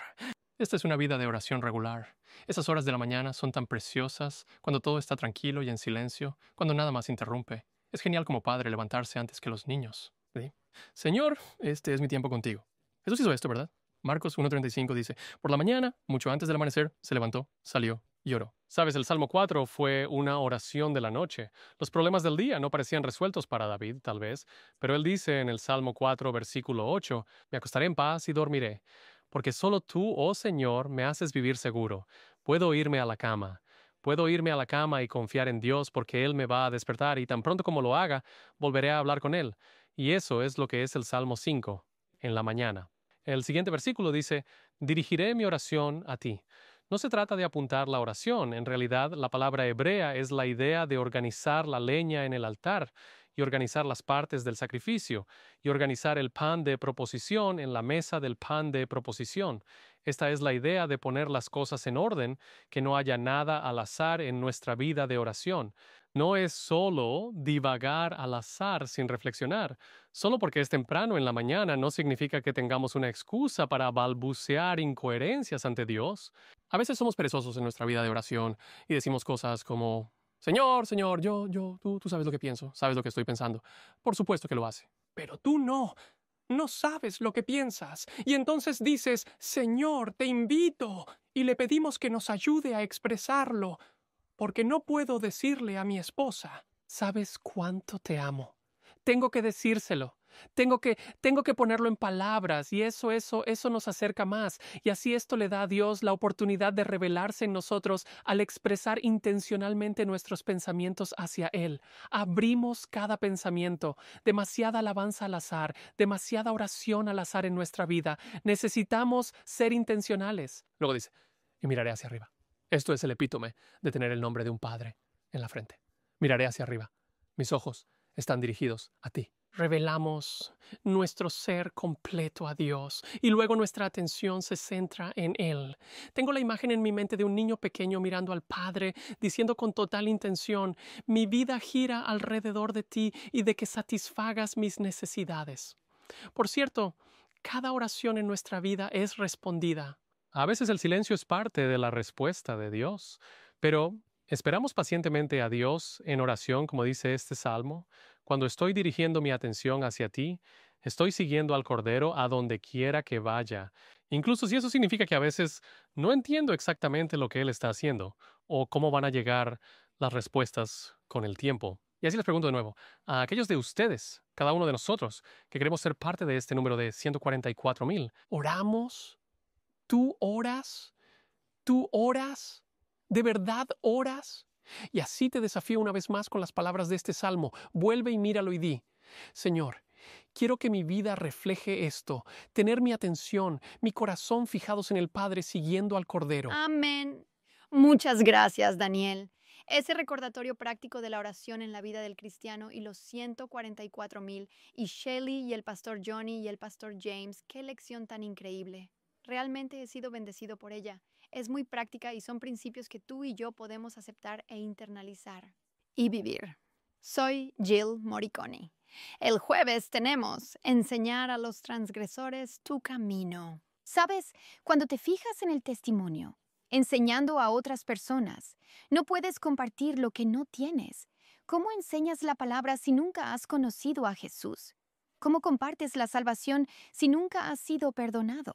Esta es una vida de oración regular. Esas horas de la mañana son tan preciosas, cuando todo está tranquilo y en silencio, cuando nada más interrumpe. Es genial como padre levantarse antes que los niños. ¿Sí? Señor, este es mi tiempo contigo. Jesús hizo esto, ¿verdad? Marcos 1:35 dice, por la mañana, mucho antes del amanecer, se levantó, salió y oró. Sabes, el Salmo 4 fue una oración de la noche. Los problemas del día no parecían resueltos para David, tal vez, pero él dice en el Salmo 4, versículo 8, me acostaré en paz y dormiré. Porque solo tú, oh Señor, me haces vivir seguro. Puedo irme a la cama. Puedo irme a la cama y confiar en Dios porque Él me va a despertar y tan pronto como lo haga, volveré a hablar con Él. Y eso es lo que es el Salmo 5, en la mañana. El siguiente versículo dice, dirigiré mi oración a ti. No se trata de apuntar la oración. En realidad, la palabra hebrea es la idea de organizar la leña en el altar y organizar las partes del sacrificio, y organizar el pan de proposición en la mesa del pan de proposición. Esta es la idea de poner las cosas en orden, que no haya nada al azar en nuestra vida de oración. No es solo divagar al azar sin reflexionar. Solo porque es temprano en la mañana no significa que tengamos una excusa para balbucear incoherencias ante Dios. A veces somos perezosos en nuestra vida de oración y decimos cosas como, Señor, tú sabes lo que pienso, sabes lo que estoy pensando. Por supuesto que lo hace. Pero tú no. No sabes lo que piensas. Y entonces dices, Señor, te invito. Y le pedimos que nos ayude a expresarlo, porque no puedo decirle a mi esposa, ¿sabes cuánto te amo? Tengo que decírselo. Tengo que ponerlo en palabras y eso nos acerca más. Y así esto le da a Dios la oportunidad de revelarse en nosotros al expresar intencionalmente nuestros pensamientos hacia Él. Abrimos cada pensamiento, demasiada alabanza al azar, demasiada oración al azar en nuestra vida. Necesitamos ser intencionales. Luego dice, y miraré hacia arriba. Esto es el epítome de tener el nombre de un padre en la frente. Miraré hacia arriba. Mis ojos están dirigidos a ti. Revelamos nuestro ser completo a Dios y luego nuestra atención se centra en Él. Tengo la imagen en mi mente de un niño pequeño mirando al Padre, diciendo con total intención, mi vida gira alrededor de ti y de que satisfagas mis necesidades. Por cierto, cada oración en nuestra vida es respondida. A veces el silencio es parte de la respuesta de Dios, pero ¿esperamos pacientemente a Dios en oración, como dice este salmo? Cuando estoy dirigiendo mi atención hacia ti, estoy siguiendo al Cordero a donde quiera que vaya. Incluso si eso significa que a veces no entiendo exactamente lo que Él está haciendo o cómo van a llegar las respuestas con el tiempo. Y así les pregunto de nuevo, a aquellos de ustedes, cada uno de nosotros, que queremos ser parte de este número de 144,000, ¿oramos? ¿Tú oras? ¿Tú oras? ¿De verdad oras? Y así te desafío una vez más con las palabras de este salmo. Vuelve y míralo y di, Señor, quiero que mi vida refleje esto, tener mi atención, mi corazón fijados en el Padre siguiendo al Cordero. Amén. Muchas gracias, Daniel. Ese recordatorio práctico de la oración en la vida del cristiano y los 144,000 y Shelley y el pastor Johnny y el pastor James, qué lección tan increíble. Realmente he sido bendecido por ella. Es muy práctica y son principios que tú y yo podemos aceptar e internalizar y vivir. Soy Jill Morricone. El jueves tenemos Enseñar a los transgresores tu camino. ¿Sabes? Cuando te fijas en el testimonio, enseñando a otras personas, no puedes compartir lo que no tienes. ¿Cómo enseñas la palabra si nunca has conocido a Jesús? ¿Cómo compartes la salvación si nunca has sido perdonado?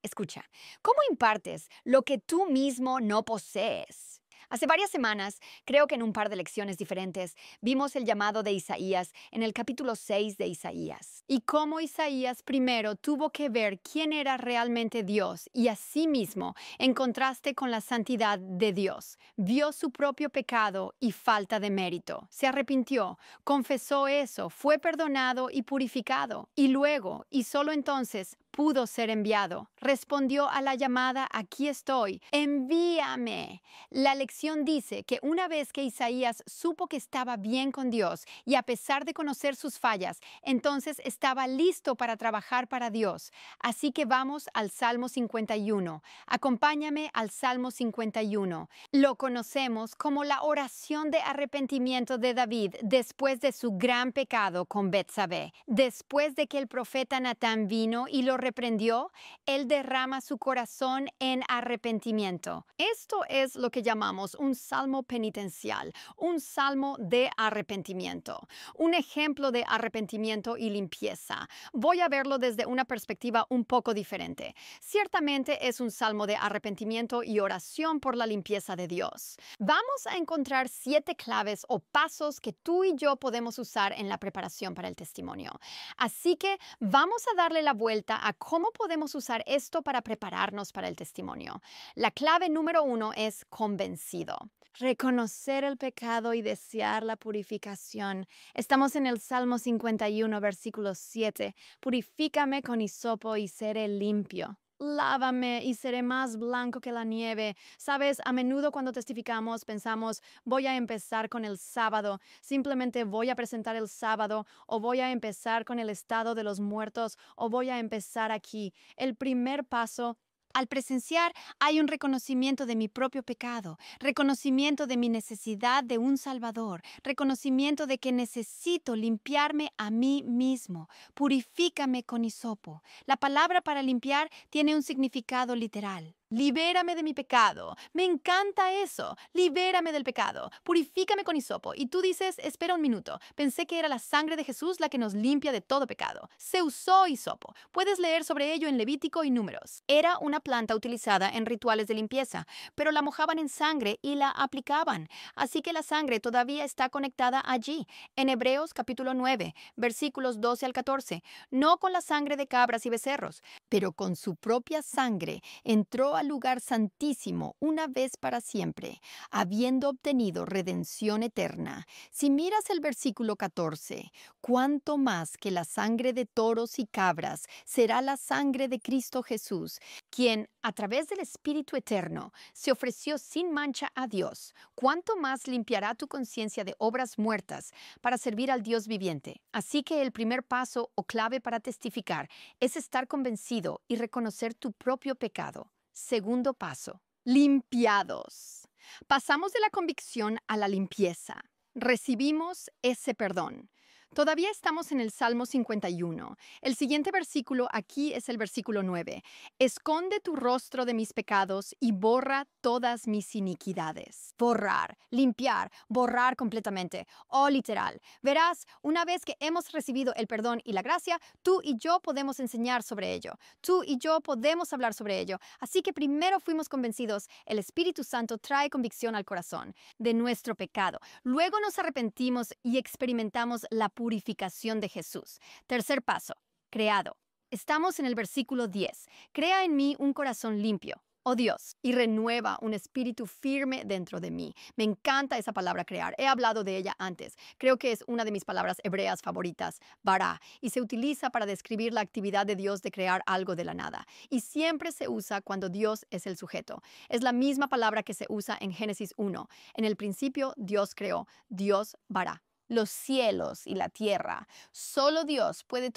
Escucha, ¿cómo impartes lo que tú mismo no posees? Hace varias semanas, creo que en un par de lecciones diferentes, vimos el llamado de Isaías en el capítulo 6 de Isaías. Y cómo Isaías primero tuvo que ver quién era realmente Dios y asimismo, en contraste con la santidad de Dios, vio su propio pecado y falta de mérito. Se arrepintió, confesó eso, fue perdonado y purificado. Y luego, y solo entonces, pudo ser enviado. Respondió a la llamada, aquí estoy, envíame. La lección dice que una vez que Isaías supo que estaba bien con Dios y a pesar de conocer sus fallas, entonces estaba listo para trabajar para Dios. Así que vamos al Salmo 51. Acompáñame al Salmo 51. Lo conocemos como la oración de arrepentimiento de David después de su gran pecado con Betsabé. Después de que el profeta Natán vino y lo reprendió, él derrama su corazón en arrepentimiento. Esto es lo que llamamos un salmo penitencial, un salmo de arrepentimiento, un ejemplo de arrepentimiento y limpieza. Voy a verlo desde una perspectiva un poco diferente. Ciertamente es un salmo de arrepentimiento y oración por la limpieza de Dios. Vamos a encontrar 7 claves o pasos que tú y yo podemos usar en la preparación para el testimonio. Así que vamos a darle la vuelta a cómo podemos usar esto para prepararnos para el testimonio. La clave número 1 es convencido. Reconocer el pecado y desear la purificación. Estamos en el Salmo 51, versículo 7. Purifícame con hisopo y seré limpio. Lávame y seré más blanco que la nieve. Sabes, a menudo cuando testificamos pensamos, voy a empezar con el sábado, simplemente voy a presentar el sábado, o voy a empezar con el estado de los muertos, o voy a empezar aquí. El primer paso al presenciar hay un reconocimiento de mi propio pecado, reconocimiento de mi necesidad de un Salvador, reconocimiento de que necesito limpiarme a mí mismo. Purifícame con hisopo. La palabra para limpiar tiene un significado literal. Libérame de mi pecado. Me encanta eso. Libérame del pecado. Purifícame con hisopo. Y tú dices, espera un minuto. Pensé que era la sangre de Jesús la que nos limpia de todo pecado. Se usó hisopo. Puedes leer sobre ello en Levítico y Números. Era una planta utilizada en rituales de limpieza, pero la mojaban en sangre y la aplicaban. Así que la sangre todavía está conectada allí. En Hebreos capítulo 9, versículos 12 al 14. No con la sangre de cabras y becerros, pero con su propia sangre entró al lugar santísimo una vez para siempre, habiendo obtenido redención eterna. Si miras el versículo 14, cuánto más que la sangre de toros y cabras será la sangre de Cristo Jesús, quien, a través del Espíritu Eterno, se ofreció sin mancha a Dios, cuánto más limpiará tu conciencia de obras muertas para servir al Dios viviente. Así que el primer paso o clave para testificar es estar convencido y reconocer tu propio pecado. Segundo paso, limpiados. Pasamos de la convicción a la limpieza. Recibimos ese perdón. Todavía estamos en el Salmo 51. El siguiente versículo aquí es el versículo 9. Esconde tu rostro de mis pecados y borra todas mis iniquidades. Borrar, limpiar, borrar completamente. Oh, literal. Verás, una vez que hemos recibido el perdón y la gracia, tú y yo podemos enseñar sobre ello. Tú y yo podemos hablar sobre ello. Así que primero fuimos convencidos. El Espíritu Santo trae convicción al corazón de nuestro pecado. Luego nos arrepentimos y experimentamos la purificación de Jesús. Tercer paso, creado. Estamos en el versículo 10. Crea en mí un corazón limpio, oh Dios, y renueva un espíritu firme dentro de mí. Me encanta esa palabra crear. He hablado de ella antes. Creo que es una de mis palabras hebreas favoritas, bara, y se utiliza para describir la actividad de Dios de crear algo de la nada. Y siempre se usa cuando Dios es el sujeto. Es la misma palabra que se usa en Génesis 1. En el principio Dios creó, Dios bara. Los cielos y la tierra. Solo Dios puede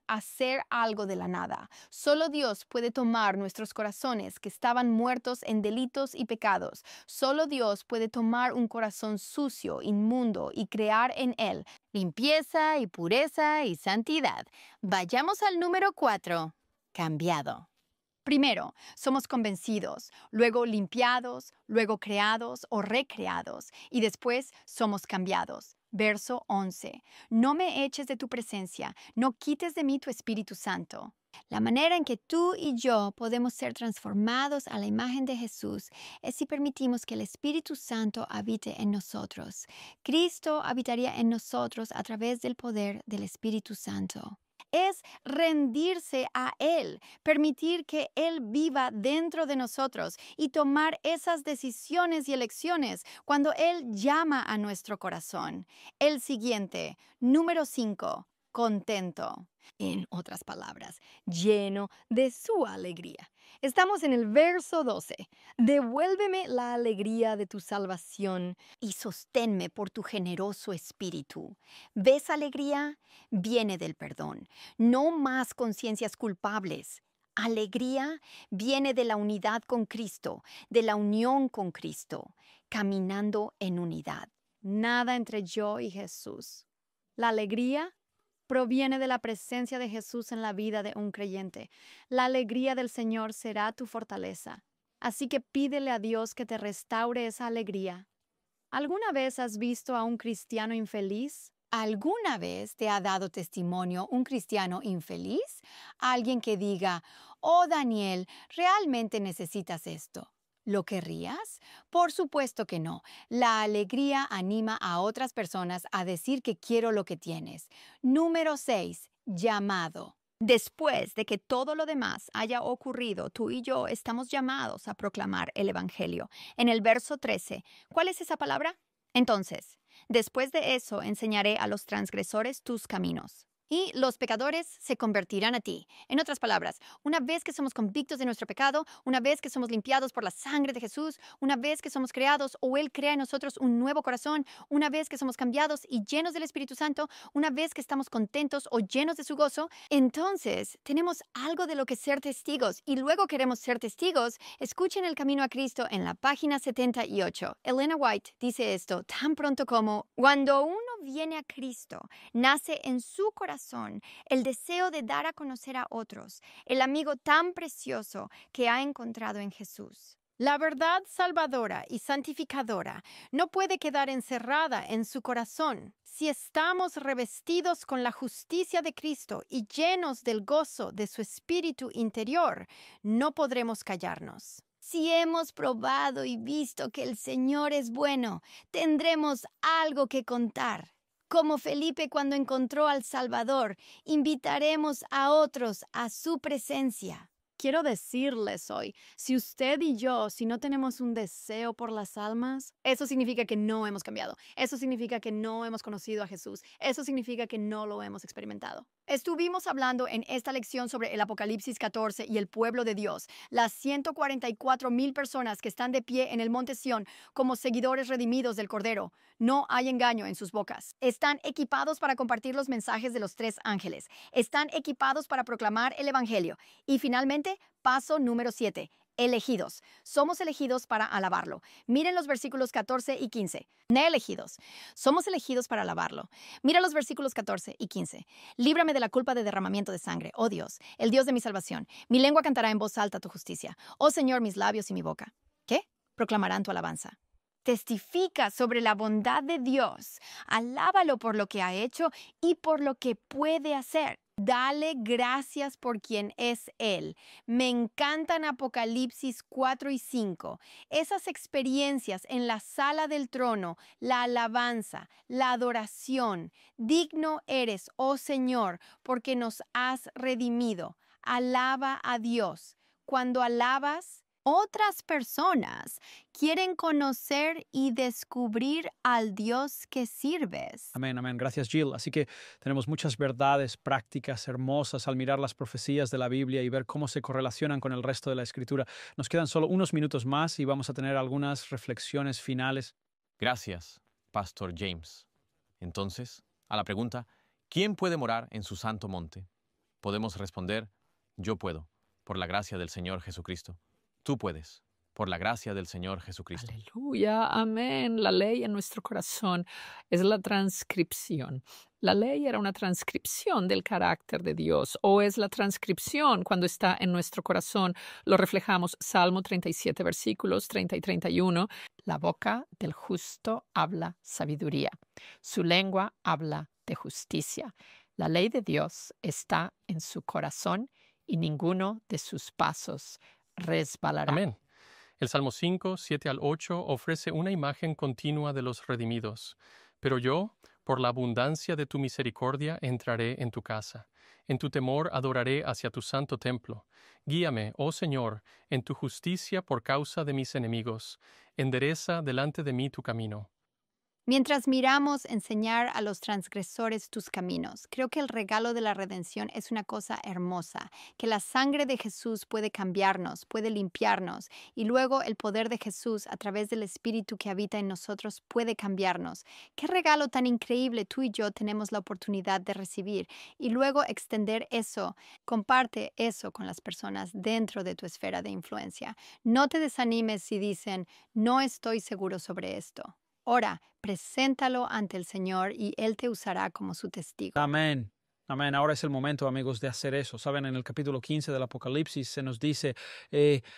hacer algo de la nada. Solo Dios puede tomar nuestros corazones que estaban muertos en delitos y pecados. Solo Dios puede tomar un corazón sucio, inmundo y crear en él limpieza y pureza y santidad. Vayamos al número 4. Cambiado. Primero, somos convencidos, luego limpiados, luego creados o recreados y después somos cambiados. Verso 11. No me eches de tu presencia, no quites de mí tu Espíritu Santo. La manera en que tú y yo podemos ser transformados a la imagen de Jesús es si permitimos que el Espíritu Santo habite en nosotros. Cristo habitaría en nosotros a través del poder del Espíritu Santo. Es rendirse a Él, permitir que Él viva dentro de nosotros y tomar esas decisiones y elecciones cuando Él llama a nuestro corazón. El siguiente, número 5, contento. En otras palabras, lleno de su alegría. Estamos en el verso 12. Devuélveme la alegría de tu salvación y sosténme por tu generoso espíritu. ¿Ves alegría? Viene del perdón. No más conciencias culpables. Alegría viene de la unidad con Cristo, de la unión con Cristo, caminando en unidad. Nada entre yo y Jesús. La alegría proviene de la presencia de Jesús en la vida de un creyente. La alegría del Señor será tu fortaleza. Así que pídele a Dios que te restaure esa alegría. ¿Alguna vez has visto a un cristiano infeliz? ¿Alguna vez te ha dado testimonio un cristiano infeliz? Alguien que diga, oh Daniel, ¿realmente necesitas esto? ¿Lo querrías? Por supuesto que no. La alegría anima a otras personas a decir que quiero lo que tienes. Número 6. Llamado. Después de que todo lo demás haya ocurrido, tú y yo estamos llamados a proclamar el Evangelio. En el verso 13, ¿cuál es esa palabra? Entonces, después de eso enseñaré a los transgresores tus caminos. Y los pecadores se convertirán a ti. En otras palabras, una vez que somos convictos de nuestro pecado, una vez que somos limpiados por la sangre de Jesús, una vez que somos creados o Él crea en nosotros un nuevo corazón, una vez que somos cambiados y llenos del Espíritu Santo, una vez que estamos contentos o llenos de su gozo, entonces tenemos algo de lo que ser testigos y luego queremos ser testigos. Escuchen El Camino a Cristo en la página 78. Elena White dice esto tan pronto como: cuando uno viene a Cristo, nace en su corazón el deseo de dar a conocer a otros el amigo tan precioso que ha encontrado en Jesús. La verdad salvadora y santificadora no puede quedar encerrada en su corazón. Si estamos revestidos con la justicia de Cristo y llenos del gozo de su espíritu interior, no podremos callarnos. Si hemos probado y visto que el Señor es bueno, tendremos algo que contar. Como Felipe cuando encontró al Salvador, invitaremos a otros a su presencia. Quiero decirles hoy, si usted y yo, si no tenemos un deseo por las almas, eso significa que no hemos cambiado. Eso significa que no hemos conocido a Jesús. Eso significa que no lo hemos experimentado. Estuvimos hablando en esta lección sobre el Apocalipsis 14 y el pueblo de Dios, las 144,000 personas que están de pie en el monte Sión como seguidores redimidos del Cordero. No hay engaño en sus bocas. Están equipados para compartir los mensajes de los 3 ángeles. Están equipados para proclamar el Evangelio. Y finalmente, paso número 7. Elegidos. Somos elegidos para alabarlo. Miren los versículos 14 y 15. Elegidos. Somos elegidos para alabarlo. Mira los versículos 14 y 15. Líbrame de la culpa de derramamiento de sangre, oh Dios, el Dios de mi salvación. Mi lengua cantará en voz alta tu justicia. Oh Señor, mis labios y mi boca. ¿Qué? Proclamarán tu alabanza. Testifica sobre la bondad de Dios. Alábalo por lo que ha hecho y por lo que puede hacer. Dale gracias por quien es Él. Me encantan Apocalipsis 4 y 5. Esas experiencias en la sala del trono, la alabanza, la adoración. Digno eres, oh Señor, porque nos has redimido. Alaba a Dios. Cuando alabas, otras personas quieren conocer y descubrir al Dios que sirves. Amén, amén. Gracias, Jill. Así que tenemos muchas verdades prácticas hermosas al mirar las profecías de la Biblia y ver cómo se correlacionan con el resto de la Escritura. Nos quedan solo unos minutos más y vamos a tener algunas reflexiones finales. Gracias, Pastor James. Entonces, a la pregunta, ¿quién puede morar en su santo monte? Podemos responder, yo puedo, por la gracia del Señor Jesucristo. Tú puedes, por la gracia del Señor Jesucristo. Aleluya, amén. La ley en nuestro corazón es la transcripción. La ley era una transcripción del carácter de Dios, o es la transcripción cuando está en nuestro corazón. Lo reflejamos Salmo 37, versículos 30 y 31. La boca del justo habla sabiduría. Su lengua habla de justicia. La ley de Dios está en su corazón y ninguno de sus pasos resbalará. Amén. El Salmo 5, 7 al 8 ofrece una imagen continua de los redimidos. Pero yo, por la abundancia de tu misericordia, entraré en tu casa. En tu temor adoraré hacia tu santo templo. Guíame, oh Señor, en tu justicia por causa de mis enemigos. Endereza delante de mí tu camino. Mientras miramos enseñar a los transgresores tus caminos, creo que el regalo de la redención es una cosa hermosa, que la sangre de Jesús puede cambiarnos, puede limpiarnos, y luego el poder de Jesús a través del Espíritu que habita en nosotros puede cambiarnos. Qué regalo tan increíble tú y yo tenemos la oportunidad de recibir, y luego extender eso, comparte eso con las personas dentro de tu esfera de influencia. No te desanimes si dicen, no estoy seguro sobre esto. Ora, preséntalo ante el Señor y Él te usará como su testigo. Amén. Amén. Ahora es el momento, amigos, de hacer eso. Saben, en el capítulo 15 del Apocalipsis se nos dice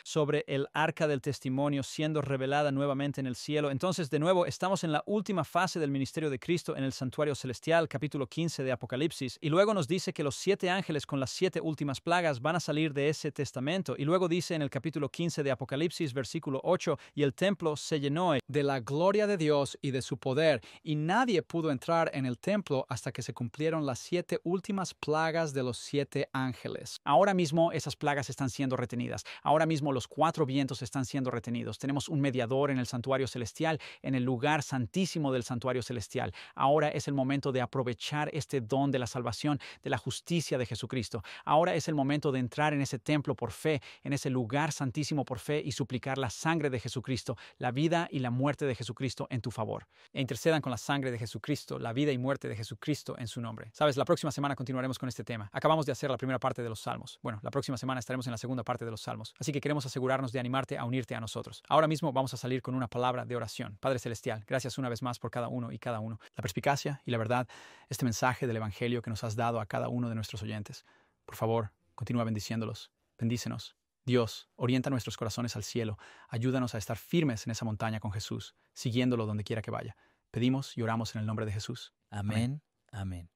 sobre el arca del testimonio siendo revelada nuevamente en el cielo. Entonces, de nuevo, estamos en la última fase del ministerio de Cristo en el santuario celestial, capítulo 15 de Apocalipsis. Y luego nos dice que los 7 ángeles con las 7 últimas plagas van a salir de ese testamento. Y luego dice en el capítulo 15 de Apocalipsis, versículo 8, y el templo se llenó de la gloria de Dios y de su poder. Y nadie pudo entrar en el templo hasta que se cumplieron las 7 últimas plagas de los 7 ángeles. Ahora mismo esas plagas están siendo retenidas. Ahora mismo los 4 vientos están siendo retenidos. Tenemos un mediador en el santuario celestial, en el lugar santísimo del santuario celestial. Ahora es el momento de aprovechar este don de la salvación, de la justicia de Jesucristo. Ahora es el momento de entrar en ese templo por fe, en ese lugar santísimo por fe y suplicar la sangre de Jesucristo, la vida y la muerte de Jesucristo en tu favor. E intercedan con la sangre de Jesucristo, la vida y muerte de Jesucristo en su nombre. Sabes, la próxima semana semana continuaremos con este tema. Acabamos de hacer la primera parte de los Salmos. Bueno, la próxima semana estaremos en la segunda parte de los Salmos. Así que queremos asegurarnos de animarte a unirte a nosotros. Ahora mismo vamos a salir con una palabra de oración. Padre Celestial, gracias una vez más por cada uno y cada uno. La perspicacia y la verdad, este mensaje del Evangelio que nos has dado a cada uno de nuestros oyentes. Por favor, continúa bendiciéndolos. Bendícenos. Dios, orienta nuestros corazones al cielo. Ayúdanos a estar firmes en esa montaña con Jesús, siguiéndolo donde quiera que vaya. Pedimos y oramos en el nombre de Jesús. Amén. Amén.